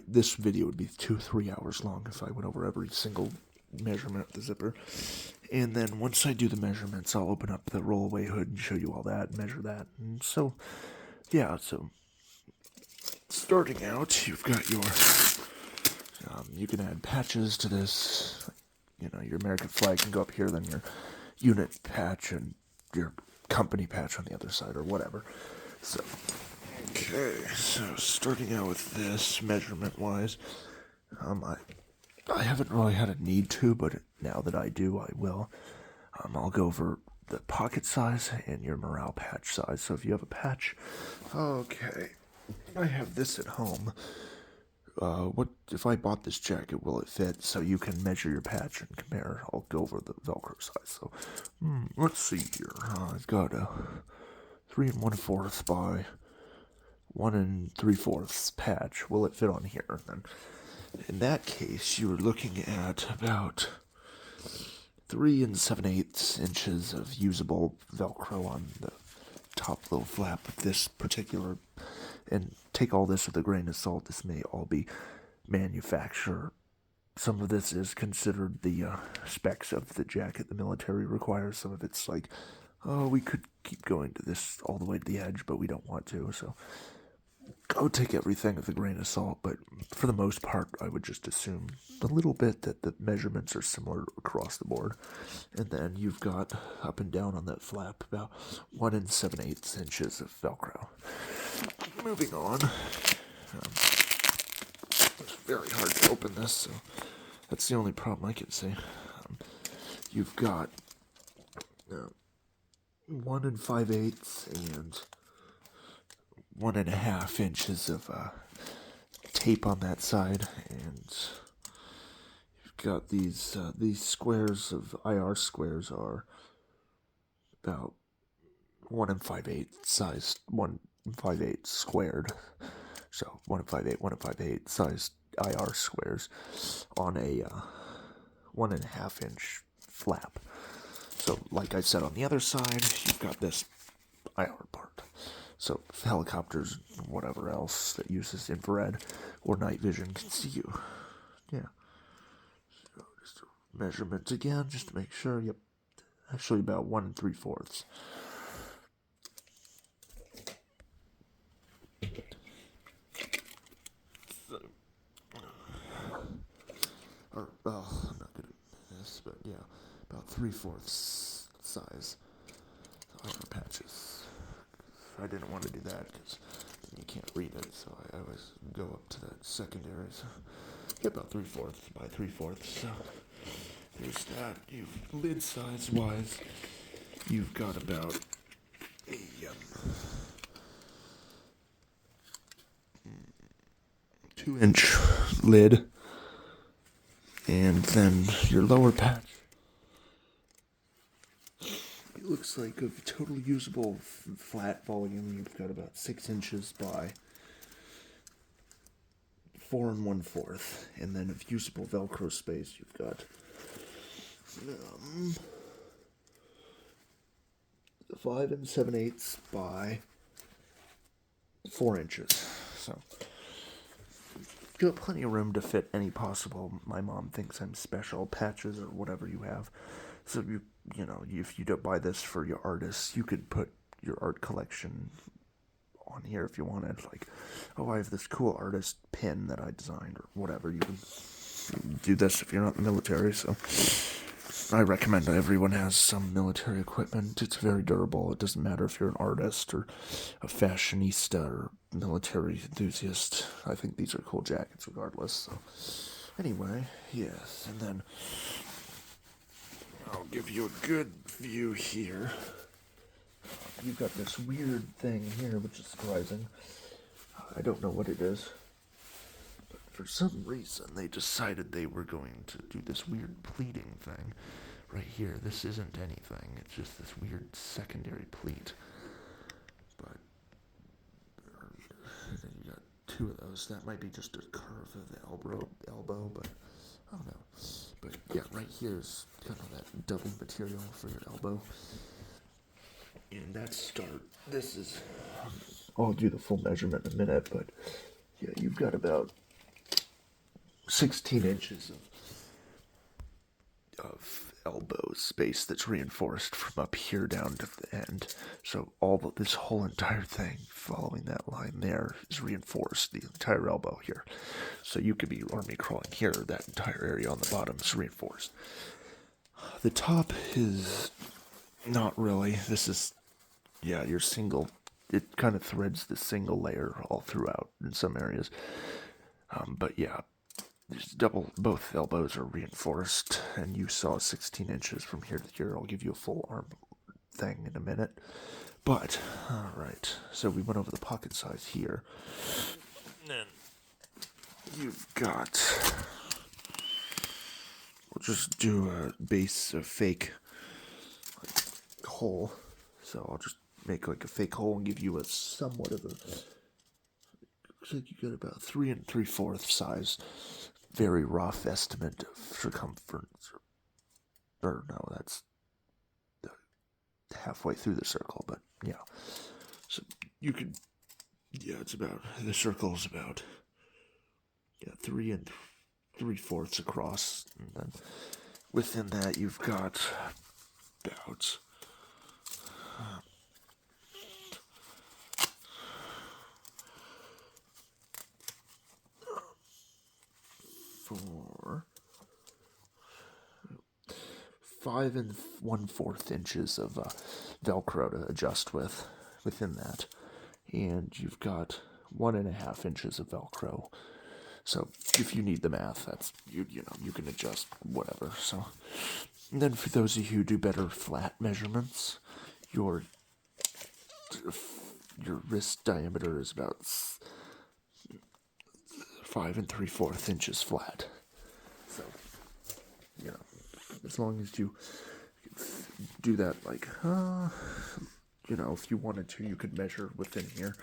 S1: this video would be 2-3 hours long if I went over every single measurement of the zipper. And then once I do the measurements, I'll open up the rollaway hood and show you all that, measure that. And so, yeah, so starting out, you've got your, you can add patches to this. You know, your American flag can go up here, then your unit patch and your company patch on the other side or whatever. So, okay, so starting out with this, measurement-wise, I haven't really had a need to, but now that I do, I will. I'll go over the pocket size and your morale patch size. So if you have a patch, okay, I have this at home. What if I bought this jacket, will it fit? So you can measure your patch and compare. I'll go over the Velcro size. So, let's see here. I've got a 3 1/4 by 1 3/4 patch. Will it fit on here? And then, in that case, you were looking at about 3 7/8 inches of usable Velcro on the top little flap of this particular. And take all this with a grain of salt. This may all be manufacturer. Some of this is considered the specs of the jacket the military requires. Some of it's like, oh, we could keep going to this all the way to the edge, but we don't want to. So go take everything with a grain of salt. But for the most part, I would just assume a little bit that the measurements are similar across the board. And then you've got up and down on that flap about 1 7/8 inches of Velcro. Moving on, it's very hard to open this, so that's the only problem I can see. You've got 1 5/8 and 1.5 inches of tape on that side, and you've got these squares of IR squares are about 1 5/8 size 1 5/8 squared, so 1 5/8 1 5/8 size IR squares on a 1.5 inch flap. So like I said, on the other side you've got this IR part, so if helicopters, whatever else that uses infrared or night vision can see you. Yeah, so just a measurement again just to make sure. Yep, actually about 1 3/4. I'm not good at this, but yeah, about 3/4 size IR patches. I didn't want to do that because you can't read it, so I always go up to that secondary. So yeah, about 3/4 by 3/4. So there's that. Lid size wise, you've got about a 2-inch lid. And then your lower patch, it looks like of total usable flat volume, you've got about 6 inches by 4 1/4. And then of usable Velcro space, you've got 5 7/8 by 4 inches. So you have plenty of room to fit any possible, my mom thinks I'm special, patches or whatever you have. So you know, if you don't buy this for your artists, you could put your art collection on here if you wanted. Like, oh, I have this cool artist pin that I designed or whatever. You can do this if you're not in the military. So I recommend everyone has some military equipment. It's very durable. It doesn't matter if you're an artist or a fashionista or military enthusiast. I think these are cool jackets regardless. So anyway, yes, and then I'll give you a good view here. you've got this weird thing here, which is surprising. I don't know what it is. But for some reason, they decided they were going to do this weird pleating thing. Right here, this isn't anything. It's just this weird secondary pleat. But then you got two of those. That might be just a curve of the elbow, but I don't know. But yeah, right here is kind of that double material for your elbow. And this is, I'll do the full measurement in a minute, but yeah, you've got about 16 inches of elbow space that's reinforced from up here down to the end. So this whole entire thing following that line there is reinforced, the entire elbow here. So you could be army crawling here, that entire area on the bottom is reinforced. The top is not really. This is, yeah, your single, it kind of threads the single layer all throughout in some areas. But yeah, both elbows are reinforced, and you saw 16 inches from here to here. I'll give you a full arm thing in a minute. But, alright, so we went over the pocket size here. And you've got, we'll just do a base, a fake hole. So I'll just make like a fake hole and give you a somewhat of a, looks like you got about 3 3/4 size, very rough estimate of circumference. Or no, that's halfway through the circle, but yeah. So you could, yeah, it's about, the circle's about, yeah, 3 3/4 across, and then within that you've got about 5 1/4 inches of Velcro to adjust within that, and you've got 1.5 inches of Velcro. So if you need the math, that's you know, you can adjust whatever. So, and then for those of you who do better flat measurements, your wrist diameter is about 5 3/4 inches flat. So, you know, as long as you do that, like, you know, if you wanted to, you could measure within here.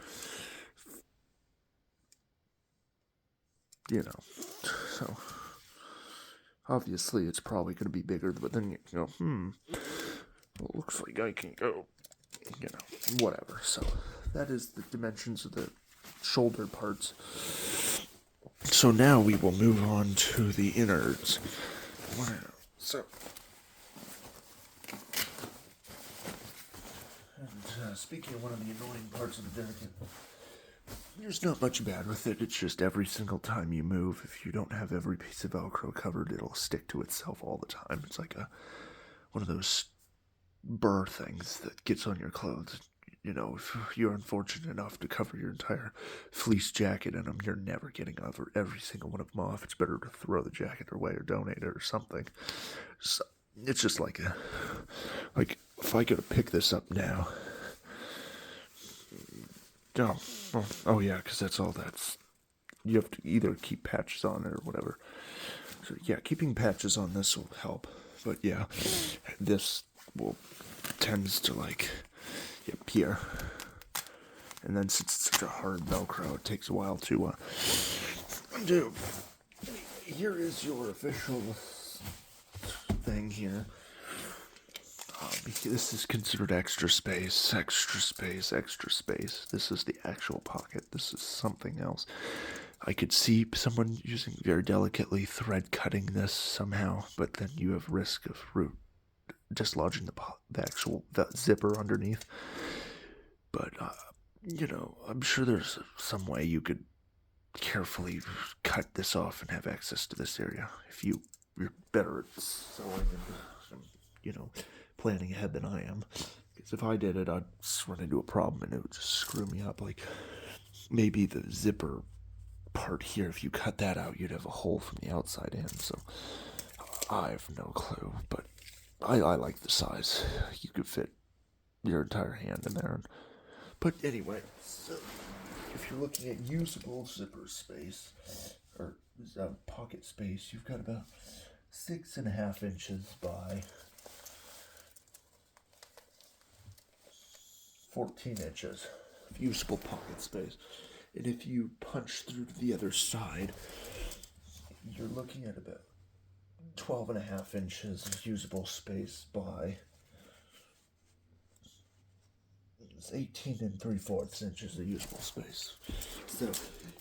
S1: You know, so obviously it's probably going to be bigger, but then you go, well, it looks like I can go, you know, whatever. So that is the dimensions of the shoulder parts. So now we will move on to the innards. So, and speaking of one of the annoying parts of the jacket, there's not much bad with it. It's just every single time you move, if you don't have every piece of Velcro covered, it'll stick to itself all the time. It's like one of those burr things that gets on your clothes. You know, if you're unfortunate enough to cover your entire fleece jacket in them, you're never getting over every single one of them off. It's better to throw the jacket away or donate it or something. So it's just like if I go to pick this up now. Oh yeah, because that's you have to either keep patches on it or whatever. So yeah, keeping patches on this will help. But yeah, this tends to like here. And then since it's such a hard Velcro, it takes a while to undo. Here is your official thing here. This is considered extra space, extra space, extra space. This is the actual pocket. This is something else. I could see someone using very delicately thread cutting this somehow, but then you have risk of dislodging the actual zipper underneath. But, you know, I'm sure there's some way you could carefully cut this off and have access to this area if you're better at sewing and, you know, planning ahead than I am. Because if I did it, I'd just run into a problem and it would just screw me up. Like, maybe the zipper part here, if you cut that out, you'd have a hole from the outside in. So I have no clue, but I like the size. You could fit your entire hand in there. But anyway, so if you're looking at usable zipper space, or pocket space, you've got about 6.5 inches by 14 inches of usable pocket space. And if you punch through to the other side, you're looking at about 12.5 inches of usable space by 18 3/4 inches of usable space. So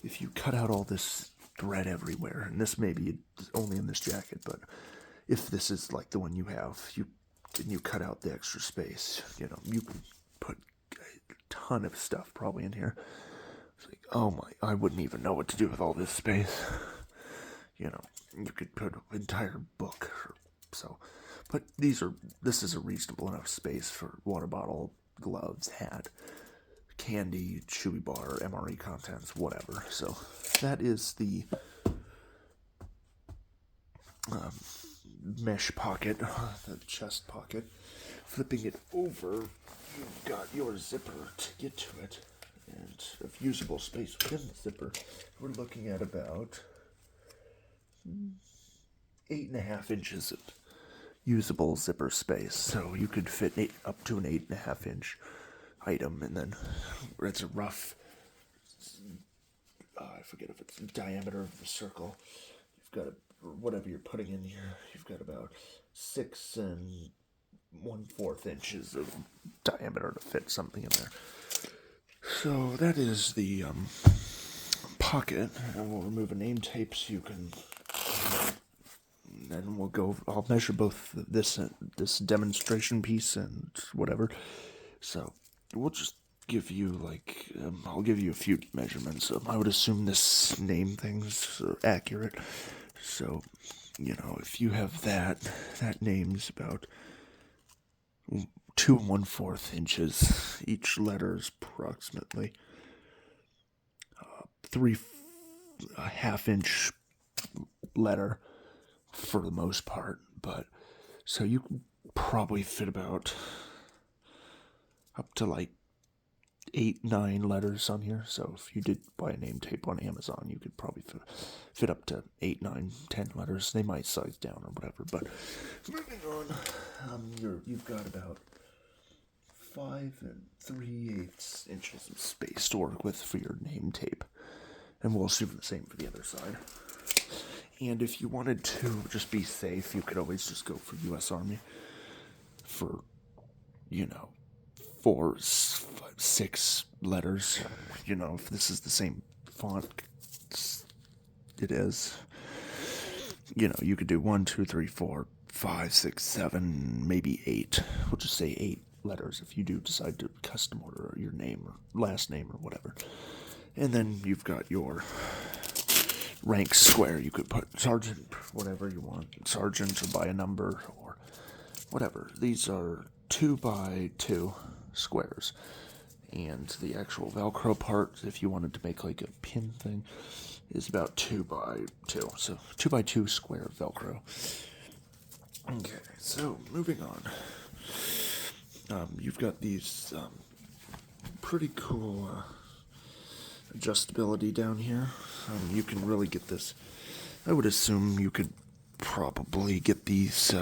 S1: if you cut out all this thread everywhere, and this may be only in this jacket, but if this is like the one you have, you cut out the extra space, you can put a ton of stuff probably in here. It's like, oh my, I wouldn't even know what to do with all this space. You could put an entire book or so. But this is a reasonable enough space for water bottle, gloves, hat, candy, chewy bar, MRE contents, whatever. So that is the mesh pocket, the chest pocket. Flipping it over, you've got your zipper to get to it. And of usable space within the zipper, we're looking at about 8.5 inches of usable zipper space. So you could fit up to an 8.5 inch item, and then it's a rough, I forget if it's the diameter of the circle. You've got whatever you're putting in here, you've got about 6 1/4 inches of diameter to fit something in there. So that is the pocket, and we'll remove a name tape so you can. Then I'll measure both this demonstration piece and whatever. So we'll just give you I'll give you a few measurements. I would assume this name thing's accurate. So, if you have that name's about 2 1/4 inches. Each letter is approximately 3.5 inch letter for the most part, but so you could probably fit about up to 8, 9 letters on here. So if you did buy a name tape on Amazon, you could probably fit up to 8, 9, 10 letters. They might size down or whatever, but moving on, you've got about 5 3/8 inches of space to work with for your name tape, and we'll assume the same for the other side. And if you wanted to just be safe, you could always just go for U.S. Army for, 4, 5, 6 letters. If this is the same font it is, you could do 1, 2, 3, 4, 5, 6, 7, maybe 8. We'll just say 8 letters if you do decide to custom order your name or last name or whatever. And then you've got your rank square. You could put sergeant, whatever you want, sergeant, or by a number or whatever. These are 2 by 2 squares, and the actual Velcro part, if you wanted to make a pin thing, is about 2 by 2. So 2 by 2 square Velcro. Okay, so moving on. You've got these pretty cool adjustability down here. You can really get this. I would assume you could probably get this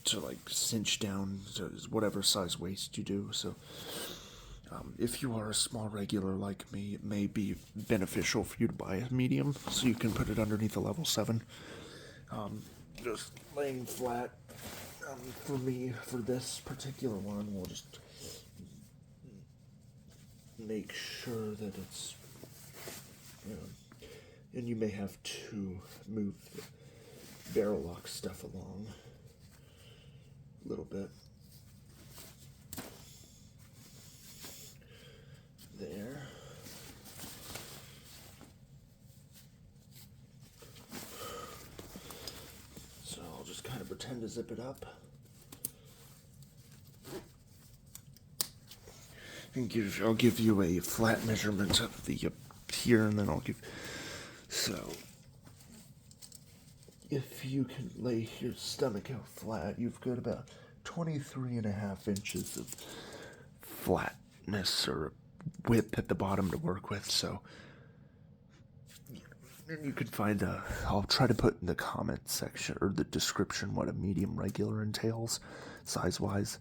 S1: to cinch down to whatever size waist you do. So if you are a small regular like me, it may be beneficial for you to buy a medium so you can put it underneath a level 7. Just laying flat. For me, for this particular one, we'll just make sure that it's, and you may have to move the barrel lock stuff along a little bit. There. So I'll just kind of pretend to zip it up. I'll give you a flat measurement of the here, and then I'll give. So, if you can lay your stomach out flat, you've got about 23.5 inches of flatness or width at the bottom to work with, so and you can find I'll try to put in the comment section or the description what a medium regular entails size wise.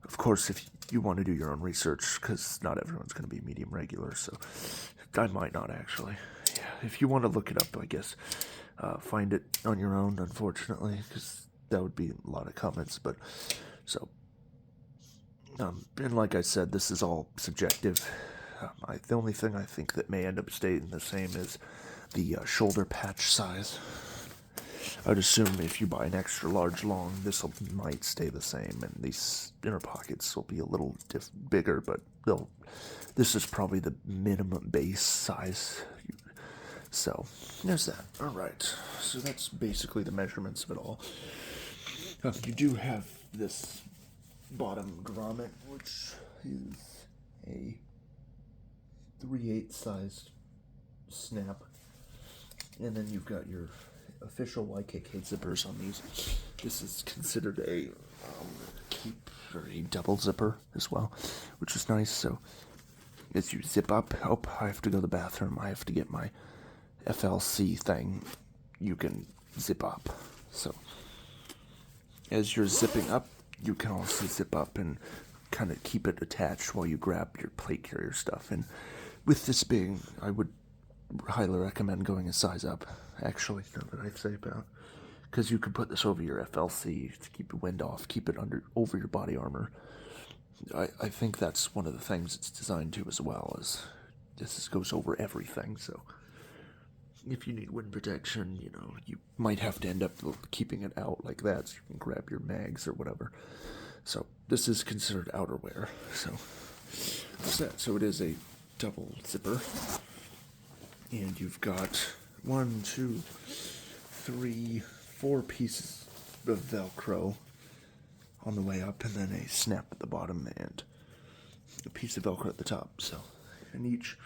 S1: Of course, if you want to do your own research, because not everyone's going to be medium regular, so I might not actually. Yeah, if you want to look it up, I guess find it on your own, unfortunately, because that would be a lot of comments. But so and like I said, this is all subjective. The only thing I think that may end up staying the same is the shoulder patch size. I'd assume if you buy an extra large long, this might stay the same, and these inner pockets will be a little bigger, but this is probably the minimum base size. So there's that. All right, so that's basically the measurements of it all. You do have this bottom grommet, which is a 3/8 sized snap, and then you've got your official YKK zippers on these. This is considered a keep or a double zipper as well, which is nice. So as you zip up, oh, I have to go to the bathroom, I have to get my FLC thing, you can zip up. So as you're zipping up, you can also zip up and kind of keep it attached while you grab your plate carrier stuff. And with this being, I would highly recommend going a size up, actually, now that I say about, because you could put this over your FLC to keep the wind off, keep it over your body armor. I think that's one of the things it's designed to as well, is this goes over everything. So if you need wind protection, you know, you might have to end up keeping it out like that so you can grab your mags or whatever. So this is considered outerwear. So that's that. So it is a double zipper, and you've got 1, 2, 3, 4 pieces of Velcro on the way up, and then a snap at the bottom and a piece of Velcro at the top. So, and each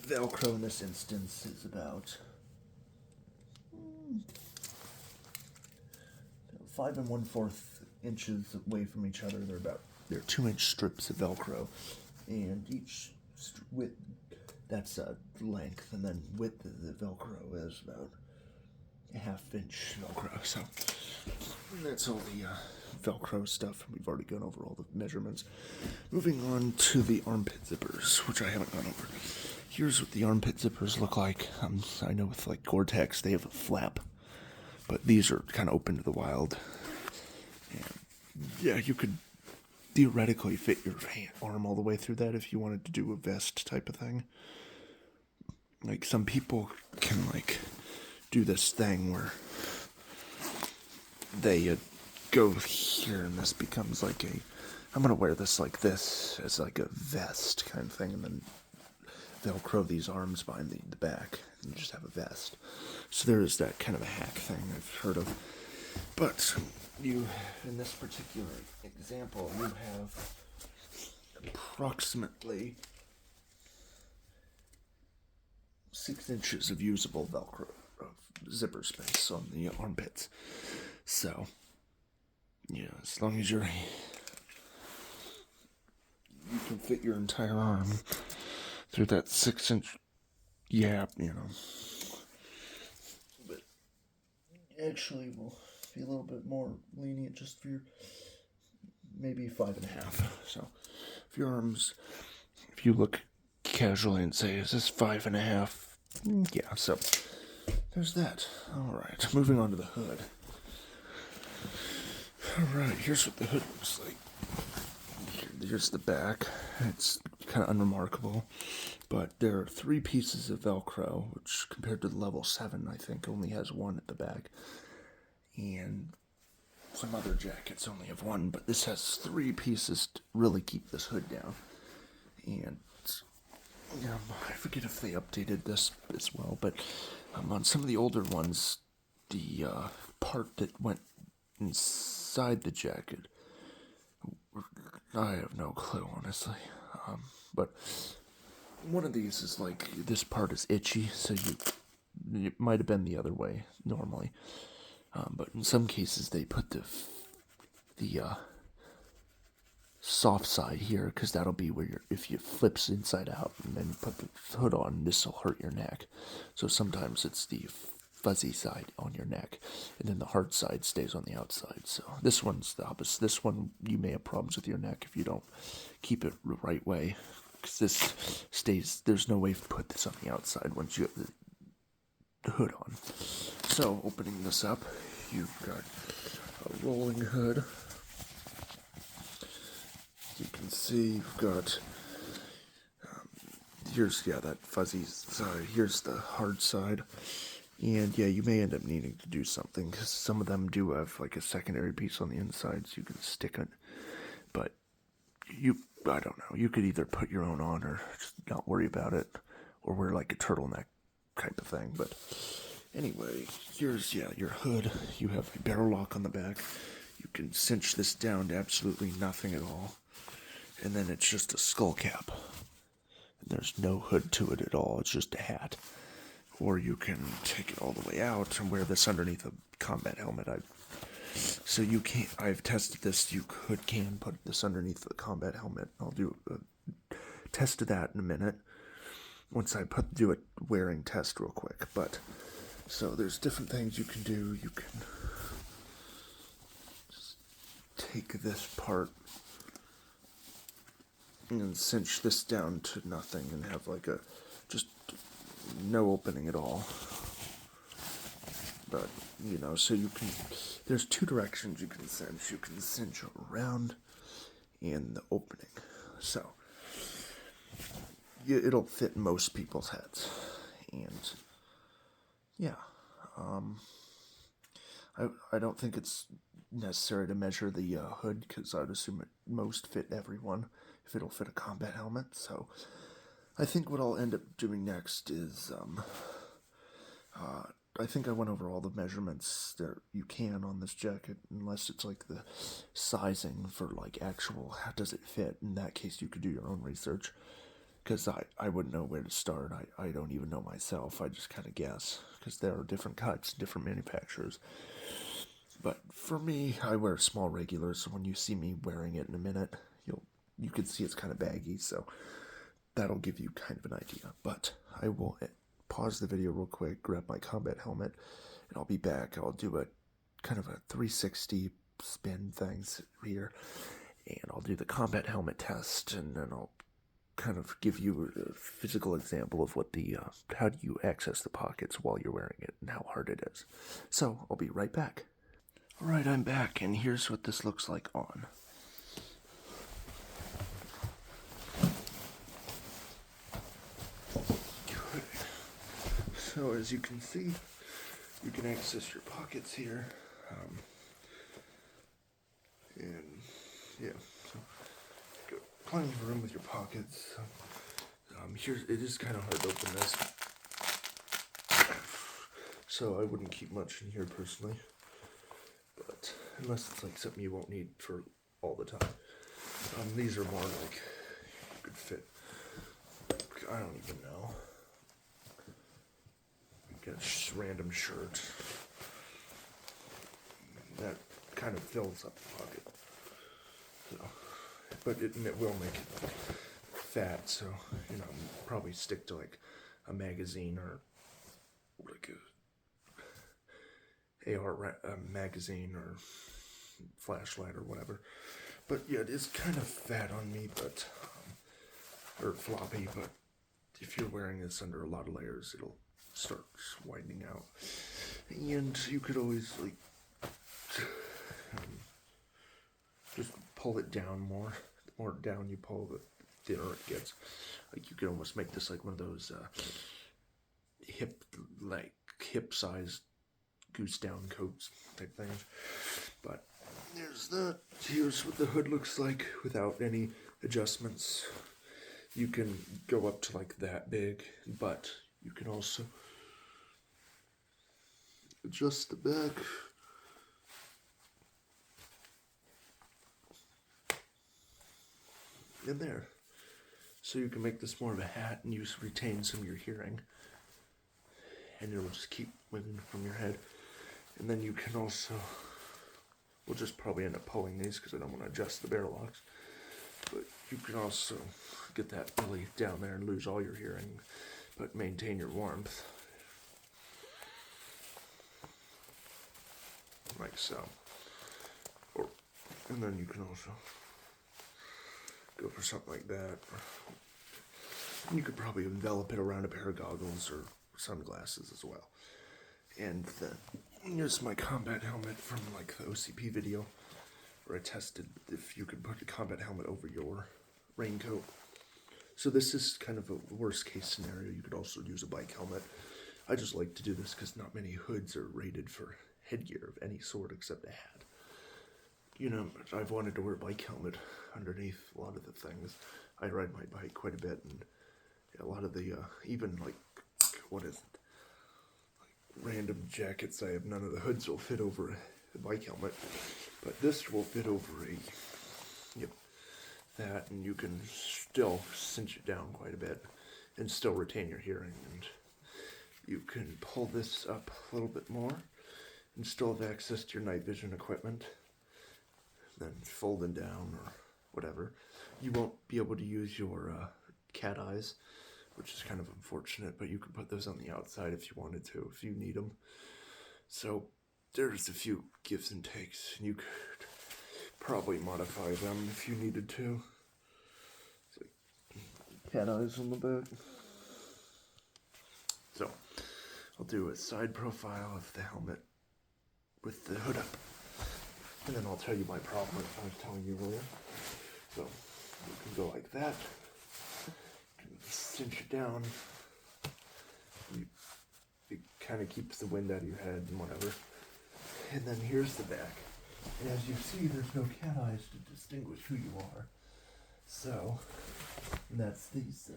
S1: Velcro in this instance is about 5 1/4 inches away from each other. They're 2-inch strips of Velcro, and each width, that's length, and then width of the Velcro is about a 1/2 inch Velcro. So that's all the Velcro stuff. We've already gone over all the measurements. Moving on to the armpit zippers, which I haven't gone over. Here's what the armpit zippers look like. I know with like Gore-Tex they have a flap, but these are kind of open to the wild. And yeah, you could theoretically fit your arm all the way through that if you wanted to do a vest type of thing. Like some people can like do this thing where they go here and this becomes like I'm gonna wear this like this as like a vest kind of thing, and then Velcro these arms behind the back and just have a vest. So there is that kind of a hack thing I've heard of. But you, in this particular example, you have approximately 6 inches of usable Velcro zipper space on the armpits. So, yeah, as long as you can fit your entire arm through that 6-inch gap, you know. But actually, we'll be a little bit more lenient just for your maybe 5.5. So, if your arms, if you look casually and say, is this 5.5? Yeah, so there's that. Alright, moving on to the hood. Alright, here's what the hood looks like. Here's the back. It's kind of unremarkable, but there are 3 pieces of Velcro, which compared to the level 7, I think, only has 1 at the back. And some other jackets only have 1, but this has 3 pieces to really keep this hood down. And I forget if they updated this as well, but on some of the older ones, the part that went inside the jacket, I have no clue, honestly. But one of these is like, this part is itchy, so it might have been the other way normally. But in some cases, they put the soft side here, because that'll be where if you flips inside out and then you put the hood on, this will hurt your neck. So sometimes it's the fuzzy side on your neck, and then the hard side stays on the outside. So this one's the opposite. This one, you may have problems with your neck if you don't keep it the right way, because this stays, there's no way to put this on the outside once you have the hood on. So opening this up, you've got a rolling hood. You can see you've got, here's, that fuzzy side, here's the hard side, and yeah, you may end up needing to do something, because some of them do have like a secondary piece on the inside, so you can stick it, but I don't know, you could either put your own on, or just not worry about it, or wear like a turtleneck type of thing. But anyway, here's, your hood. You have a barrel lock on the back. You can cinch this down to absolutely nothing at all, and then it's just a skull cap. There's no hood to it at all. It's just a hat. Or you can take it all the way out and wear this underneath a combat helmet. So you can't. I've tested this. You can put this underneath the combat helmet. I'll do a test of that in a minute. Once I do a wearing test real quick. But so there's different things you can do. You can just take this part and cinch this down to nothing and have like a just no opening at all. But so you can, there's two directions you can cinch. You can cinch around and the opening. So it'll fit most people's heads. And yeah, I don't think it's necessary to measure the hood, because I'd assume it most fit everyone if it'll fit a combat helmet. So I think what I'll end up doing next is I think I went over all the measurements that you can on this jacket, unless it's like the sizing for like actual how does it fit. In that case, you could do your own research, because I wouldn't know where to start. I don't even know myself. I just kind of guess, because there are different cuts, different manufacturers. But for me, I wear small regulars, so when you see me wearing it in a minute, you can see it's kind of baggy, so that'll give you kind of an idea. But I will pause the video real quick, grab my combat helmet, and I'll be back. I'll do a kind of a 360 spin things here, and I'll do the combat helmet test, and then I'll kind of give you a physical example of what the how do you access the pockets while you're wearing it and how hard it is. So I'll be right back. Alright, I'm back, and here's what this looks like on. Good. So as you can see, you can access your pockets here, and yeah, so got plenty of room with your pockets. Here, it is kind of hard to open this, so I wouldn't keep much in here personally. But unless it's like something you won't need for all the time. These are more like you could fit, I don't even know. Got a random shirt. That kind of fills up the pocket. So, but it will make it fat, so probably stick to like a magazine or like a AR magazine or flashlight or whatever. But yeah, it is kind of fat on me, but or floppy. But if you're wearing this under a lot of layers, it'll start widening out. And you could always like just pull it down more. The more down you pull, the thinner it gets. Like you could almost make this like one of those hip sized goose down coats type things. But there's that. Here's what the hood looks like without any adjustments. You can go up to like that big, but you can also adjust the back. In there. So you can make this more of a hat and retain some of your hearing. And it'll just keep moving from your head. And then you can also We'll just probably end up pulling these because I don't want to adjust the barrel locks. But you can also get that really down there and lose all your hearing, but maintain your warmth. Like so. And then you can also go for something like that. You could probably envelop it around a pair of goggles or sunglasses as well. And then here's my combat helmet from like the OCP video where I tested if you could put a combat helmet over your raincoat. So this is kind of a worst case scenario. You could also use a bike helmet. I just like to do this because not many hoods are rated for headgear of any sort except a hat. You know, I've wanted to wear a bike helmet underneath a lot of the things. I ride my bike quite a bit, and a lot of the, even like, what is it? Like random jackets I have, none of the hoods will fit over a bike helmet. But this will fit over that, and you can still cinch it down quite a bit and still retain your hearing. And you can pull this up a little bit more and still have access to your night vision equipment. Then folding down or whatever. You won't be able to use your cat eyes, which is kind of unfortunate, but you could put those on the outside if you wanted to, if you need them. So there's a few gives and takes, and you could probably modify them if you needed to. It's like cat eyes on the back. So I'll do a side profile of the helmet with the hood up. And then I'll tell you my problem that I was telling you earlier. So you can go like that. You can cinch it down. It kind of keeps the wind out of your head and whatever. And then here's the back. And as you see, there's no cat eyes to distinguish who you are. So, and that's these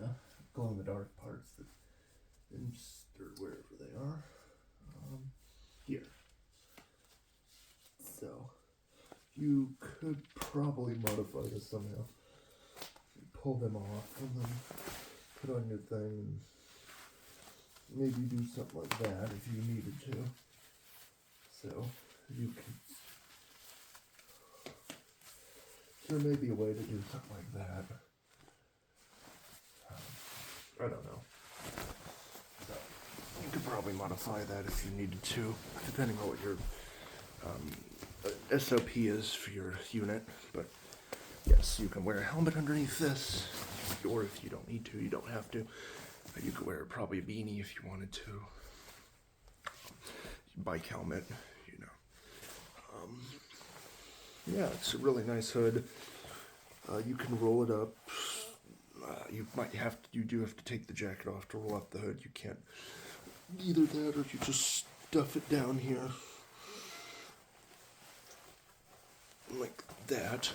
S1: glow-in-the-dark parts that insert wherever they are. Here. So you could probably modify this somehow. You pull them off and then put on your thing and maybe do something like that if you needed to. So you can. There may be a way to do something like that. I don't know. So you could probably modify that if you needed to, depending on what your SOP is for your unit. But yes, you can wear a helmet underneath this, or if you don't need to, you don't have to. You could wear probably a beanie if you wanted to. Bike helmet, you know. Yeah, it's a really nice hood. You can roll it up. You do have to take the jacket off to roll up the hood. You can't either that, or you just stuff it down here like that.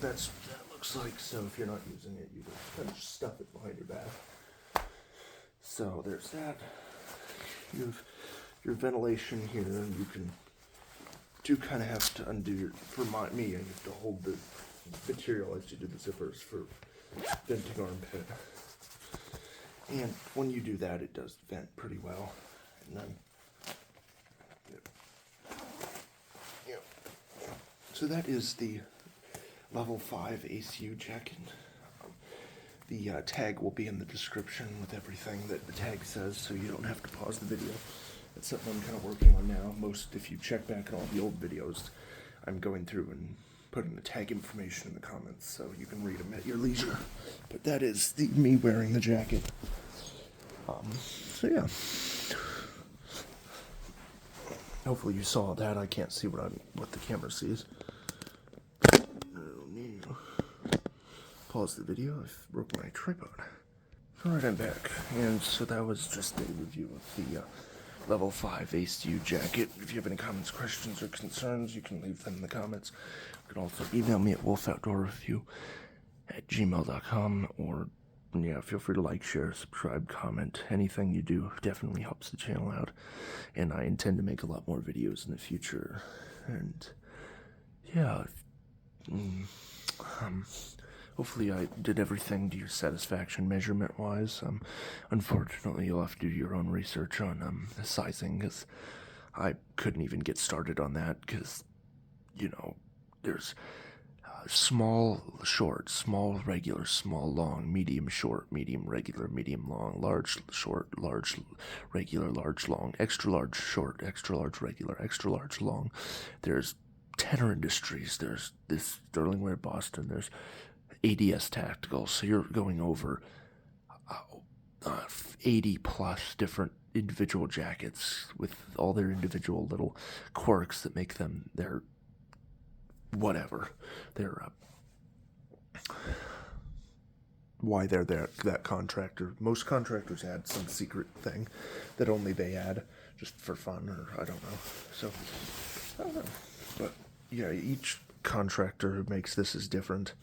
S1: That's what that looks like. So if you're not using it, you just kind of stuff it behind your back. So there's that. You have your ventilation here, and you do kind of have to undo your, for me, you have to hold the material as you do the zippers for venting armpit. And when you do that, it does vent pretty well. And then, so that is the level 5 ACU jacket. The tag will be in the description with everything that the tag says, so you don't have to pause the video. That's something I'm kind of working on now. If you check back at all the old videos, I'm going through and putting the tag information in the comments, so you can read them at your leisure. But that is me wearing the jacket. So yeah. Hopefully you saw that. I can't see what the camera sees. Pause the video. I broke my tripod. Alright, I'm back. And so that was just a review of the level 5 ACU jacket. If you have any comments, questions, or concerns, you can leave them in the comments. You can also email me at wolfoutdoorreview@gmail.com, or yeah, feel free to like, share, subscribe, comment. Anything you do definitely helps the channel out, and I intend to make a lot more videos in the future. And yeah, hopefully I did everything to your satisfaction measurement-wise. Unfortunately, you'll have to do your own research on the sizing, because I couldn't even get started on that, because there's small, short, small, regular, small, long, medium, short, medium, regular, medium, long, large, short, large, regular, large, long, extra large, short, extra large, regular, extra large, long. There's Tenor Industries, there's this STERLINGWEAR Boston, there's ADS Tactical, so you're going over 80 plus different individual jackets with all their individual little quirks that make them their whatever. They're why they're that contractor. Most contractors add some secret thing that only they add just for fun, or I don't know. So I don't know. But yeah, each contractor who makes this is different.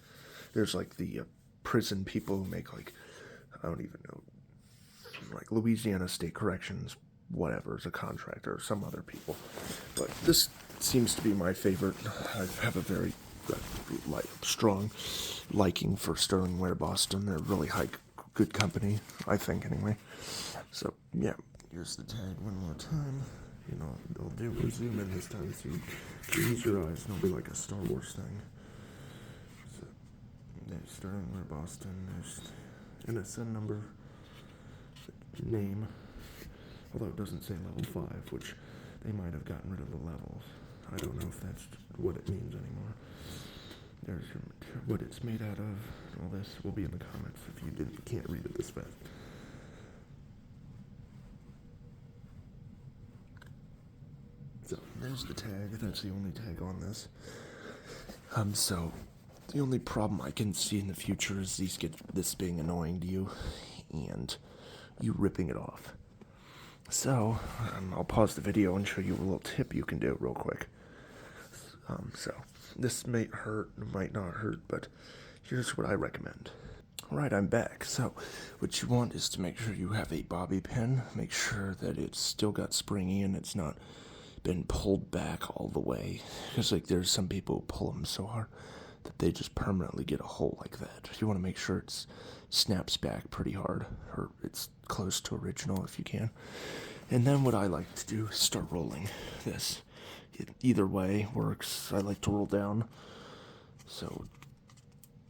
S1: There's like the prison people who make like, I don't even know, like Louisiana State Corrections, whatever, is a contractor, or some other people. But this seems to be my favorite. I have a very strong liking for STERLINGWEAR Boston. They're really good company, I think, anyway. So, yeah, here's the tag one more time. We'll zoom in this time so you can use your eyes, and it'll be like a Star Wars thing. So, there's STERLINGWEAR Boston, there's NSN number, name, although it doesn't say level 5, which they might have gotten rid of the levels. I don't know if that's what it means anymore. There's what it's made out of. All this will be in the comments if you can't read it this fast. So there's the tag. That's the only tag on this. So the only problem I can see in the future is this being annoying to you and you ripping it off. So I'll pause the video and show you a little tip you can do real quick. So this may hurt, might not hurt, but here's what I recommend. Alright, I'm back. So what you want is to make sure you have a bobby pin. Make sure that it's still got springy and it's not been pulled back all the way. Because there's some people who pull them so hard that they just permanently get a hole like that. You want to make sure it snaps back pretty hard, or it's close to original if you can. And then what I like to do is start rolling this. Either way works. I like to roll down. So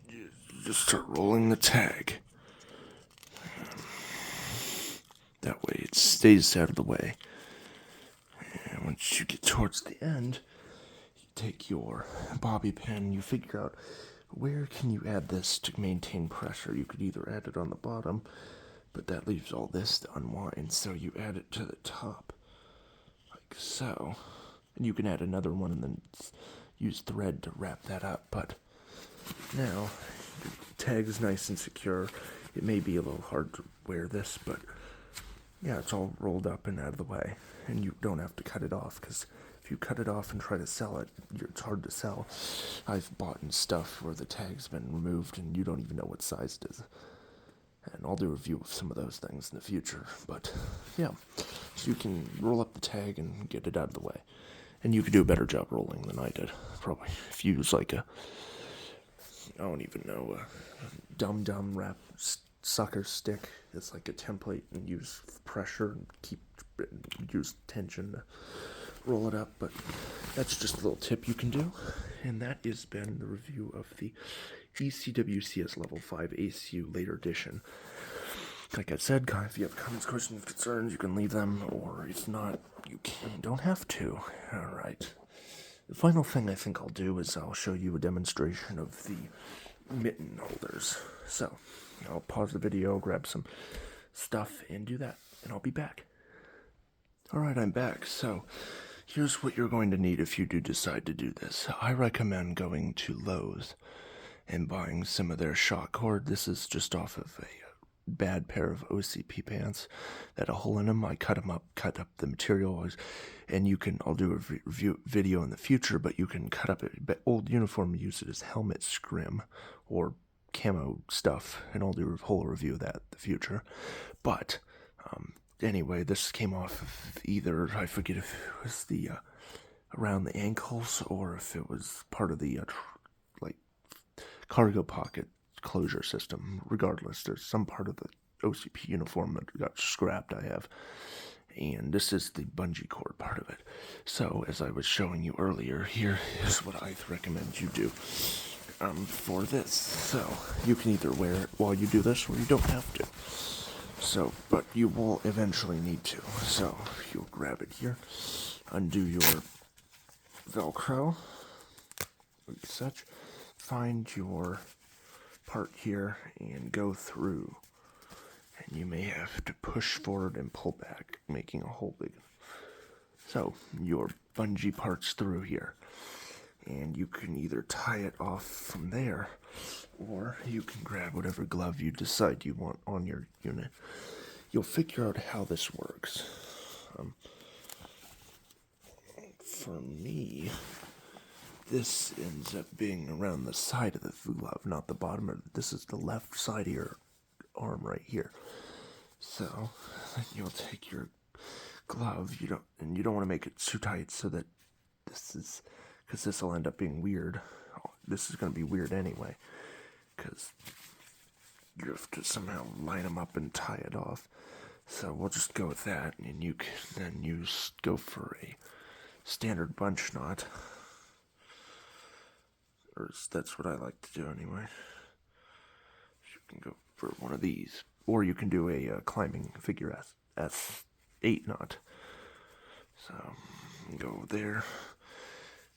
S1: you just start rolling the tag. That way it stays out of the way. And once you get towards the end, you take your bobby pin, you figure out where can you add this to maintain pressure. You could either add it on the bottom, but that leaves all this to unwind, so you add it to the top, like so. And you can add another one and then use thread to wrap that up. But now, the tag is nice and secure. It may be a little hard to wear this, but yeah, it's all rolled up and out of the way. And you don't have to cut it off, because if you cut it off and try to sell it, it's hard to sell. I've bought stuff where the tag's been removed and you don't even know what size it is. And I'll do a review of some of those things in the future. But yeah, so you can roll up the tag and get it out of the way. And you could do a better job rolling than I did, probably. If you use like I don't even know, a dum-dum wrap sucker stick. It's like a template, and use pressure and use tension to roll it up. But that's just a little tip you can do. And that has been the review of the ECWCS Level 5 ACU Later Edition. Like I said, if you have comments, questions, concerns, you can leave them, or if not, you don't have to. Alright. The final thing I think I'll do is I'll show you a demonstration of the mitten holders. So, I'll pause the video, grab some stuff, and do that, and I'll be back. Alright, I'm back. So, here's what you're going to need if you do decide to do this. I recommend going to Lowe's and buying some of their shot cord. This is just off of a bad pair of OCP pants that had a hole in them. I cut them up, cut up the material, and I'll do a review video in the future, but you can cut up an old uniform and use it as helmet scrim or camo stuff, and I'll do a whole review of that in the future. But anyway, this came off of either, I forget if it was the around the ankles or if it was part of the cargo pocket closure system. Regardless, there's some part of the OCP uniform that got scrapped, I have. And this is the bungee cord part of it. So, as I was showing you earlier, here is what I recommend you do for this. So, you can either wear it while you do this, or you don't have to. So, but you will eventually need to. So, you'll grab it here, undo your Velcro, like such, find your part here, and go through. And you may have to push forward and pull back, making a hole big. So, your bungee part's through here. And you can either tie it off from there, or you can grab whatever glove you decide you want on your unit. You'll figure out how this works. For me, this ends up being around the side of the glove, not the bottom. This is the left side of your arm right here. So then you'll take your glove. You don't want to make it too tight so that because this will end up being weird. This is going to be weird anyway, because you have to somehow line them up and tie it off. So we'll just go with that, and you can then go for a standard bunch knot, or that's what I like to do anyway. You can go for one of these, or you can do a climbing figure S8 knot. So go there,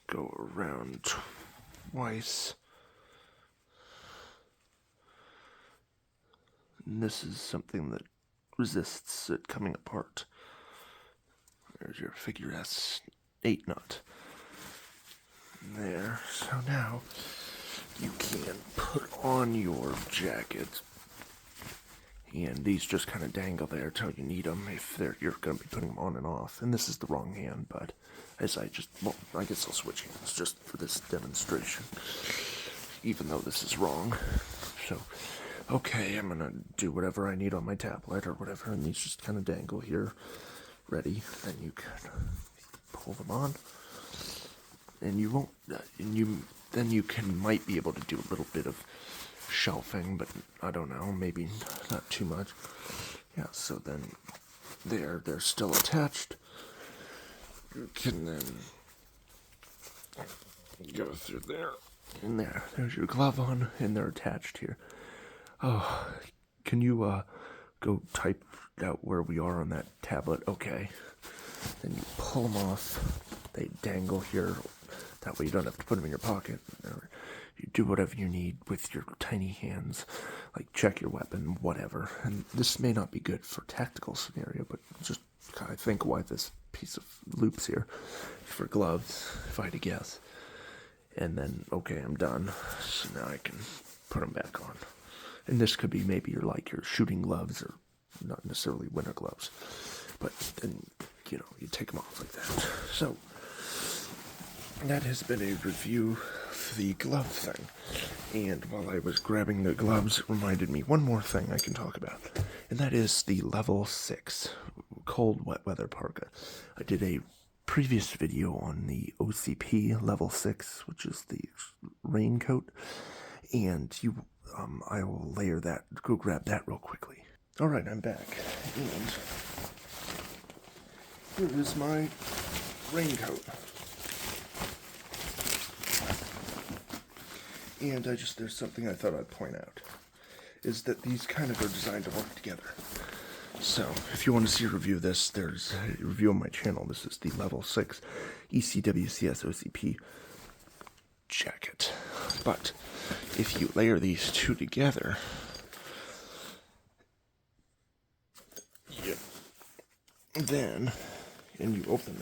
S1: go around twice. And this is something that resists it coming apart. There's your figure S8 knot. There. So now you can put on your jacket, and these just kind of dangle there until you need them if you're going to be putting them on and off. And this is the wrong hand, but I guess I'll switch hands just for this demonstration, even though this is wrong. So, okay, I'm going to do whatever I need on my tablet or whatever, and these just kind of dangle here, ready. Then you can pull them on, and then you might be able to do a little bit of shelving, but I don't know, maybe not too much. Yeah, so then they're still attached. You can then go through there, and there's your glove on, and they're attached here. Oh, can you go type out where we are on that tablet? Okay. Then you pull them off. They dangle here. That way you don't have to put them in your pocket. Or you do whatever you need with your tiny hands, like check your weapon, whatever. And this may not be good for tactical scenario, but just kind of think why this piece of loops here for gloves, if I had to guess. And then, okay, I'm done. So now I can put them back on. And this could be maybe your shooting gloves, or not necessarily winter gloves. But then, you take them off like that. So, that has been a review of the glove thing. And while I was grabbing the gloves, it reminded me one more thing I can talk about. And that is the level 6 cold wet weather parka. I did a previous video on the OCP level 6, which is the raincoat. And I will layer that, go grab that real quickly. Alright, I'm back. And here is my raincoat. And there's something I thought I'd point out, is that these kind of are designed to work together. So, if you want to see a review of this, there's a review on my channel. This is the level 6 ECWCS OCP jacket. But, if you layer these two together, and you open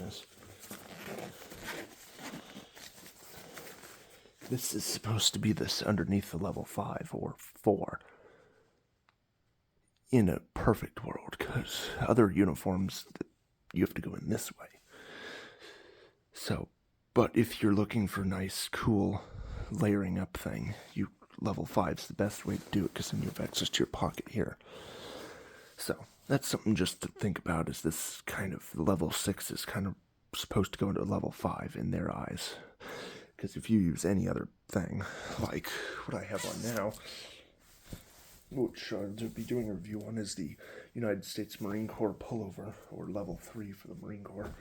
S1: this is supposed to be this underneath the level 5 or 4 in a perfect world, because other uniforms, you have to go in this way. So, but if you're looking for a nice, cool layering up thing, level 5 is the best way to do it, because then you have access to your pocket here. So, that's something just to think about, is this kind of level 6 is kind of supposed to go into level 5 in their eyes. Because if you use any other thing, like what I have on now, which to be doing a review on, is the United States Marine Corps pullover, or level 3 for the Marine Corps,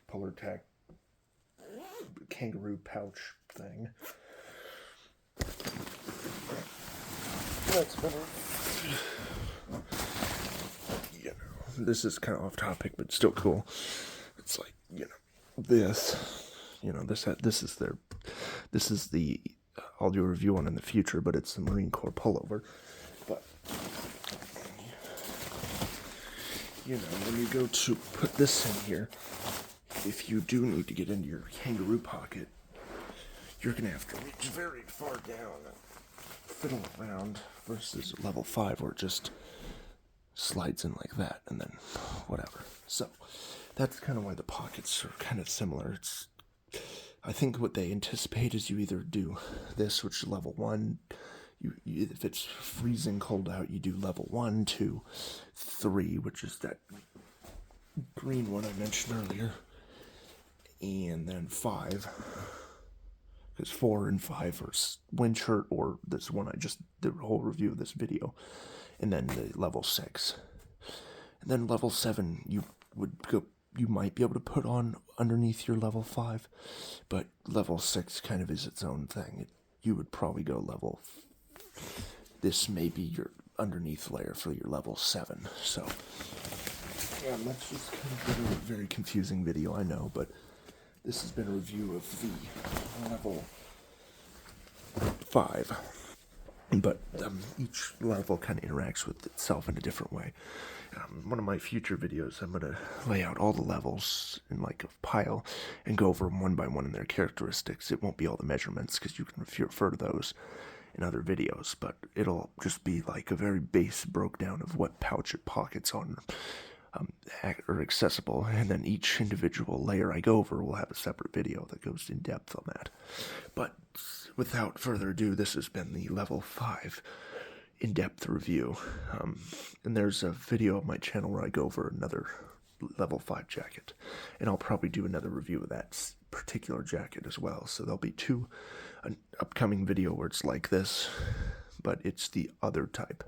S1: Polar Tack kangaroo pouch thing. That's better. You know, this is kind of off topic, but still cool. It's like, this, this is the, I'll do a review on in the future, but it's the Marine Corps pullover. But, when you go to put this in here, if you do need to get into your kangaroo pocket, you're going to have to reach very far down and fiddle around, versus level 5 where it just slides in like that and then whatever. So that's kind of why the pockets are kind of similar. I think what they anticipate is you either do this, which is level 1, if it's freezing cold out, you do level 1, 2, 3, which is that green one I mentioned earlier, and then 5, because 4 and 5 are wind shirt, or this one I just did a whole review of this video, and then the level 6. And then level 7 you might be able to put on underneath your level 5, but level 6 kind of is its own thing. You would probably go level, this may be your underneath layer for your level 7. So yeah, that's just kind of been a very confusing video, I know, but this has been a review of the level 5. But each level kind of interacts with itself in a different way. One of my future videos, I'm going to lay out all the levels in like a pile and go over them one by one in their characteristics. It won't be all the measurements, because you can refer to those in other videos, but it'll just be like a very base breakdown of what pouch and pockets are accessible, and then each individual layer I go over will have a separate video that goes in depth on that. But without further ado, this has been the level 5 in-depth review, and there's a video on my channel where I go over another level 5 jacket, and I'll probably do another review of that particular jacket as well. So there'll be an upcoming video where it's like this, but it's the other type,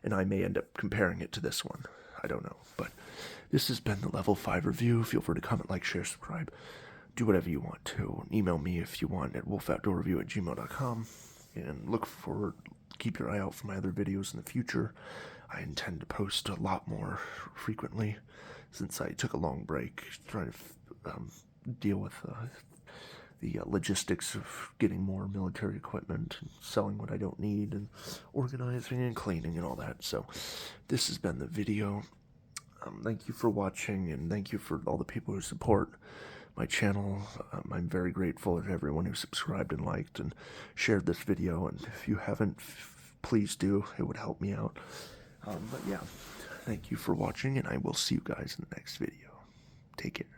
S1: and I may end up comparing it to this one. I don't know, but this has been the level 5 review. Feel free to comment, like, share, subscribe, do whatever you want to. Email me if you want at wolfoutdoorreview@gmail.com, and look forward, keep your eye out for my other videos in the future. I intend to post a lot more frequently, since I took a long break trying to deal with the logistics of getting more military equipment and selling what I don't need and organizing and cleaning and all that. So this has been the video. Thank you for watching, and thank you for all the people who support my channel. I'm very grateful to everyone who subscribed and liked and shared this video, and if you haven't, please do. It would help me out. But yeah, thank you for watching, and I will see you guys in the next video. Take care.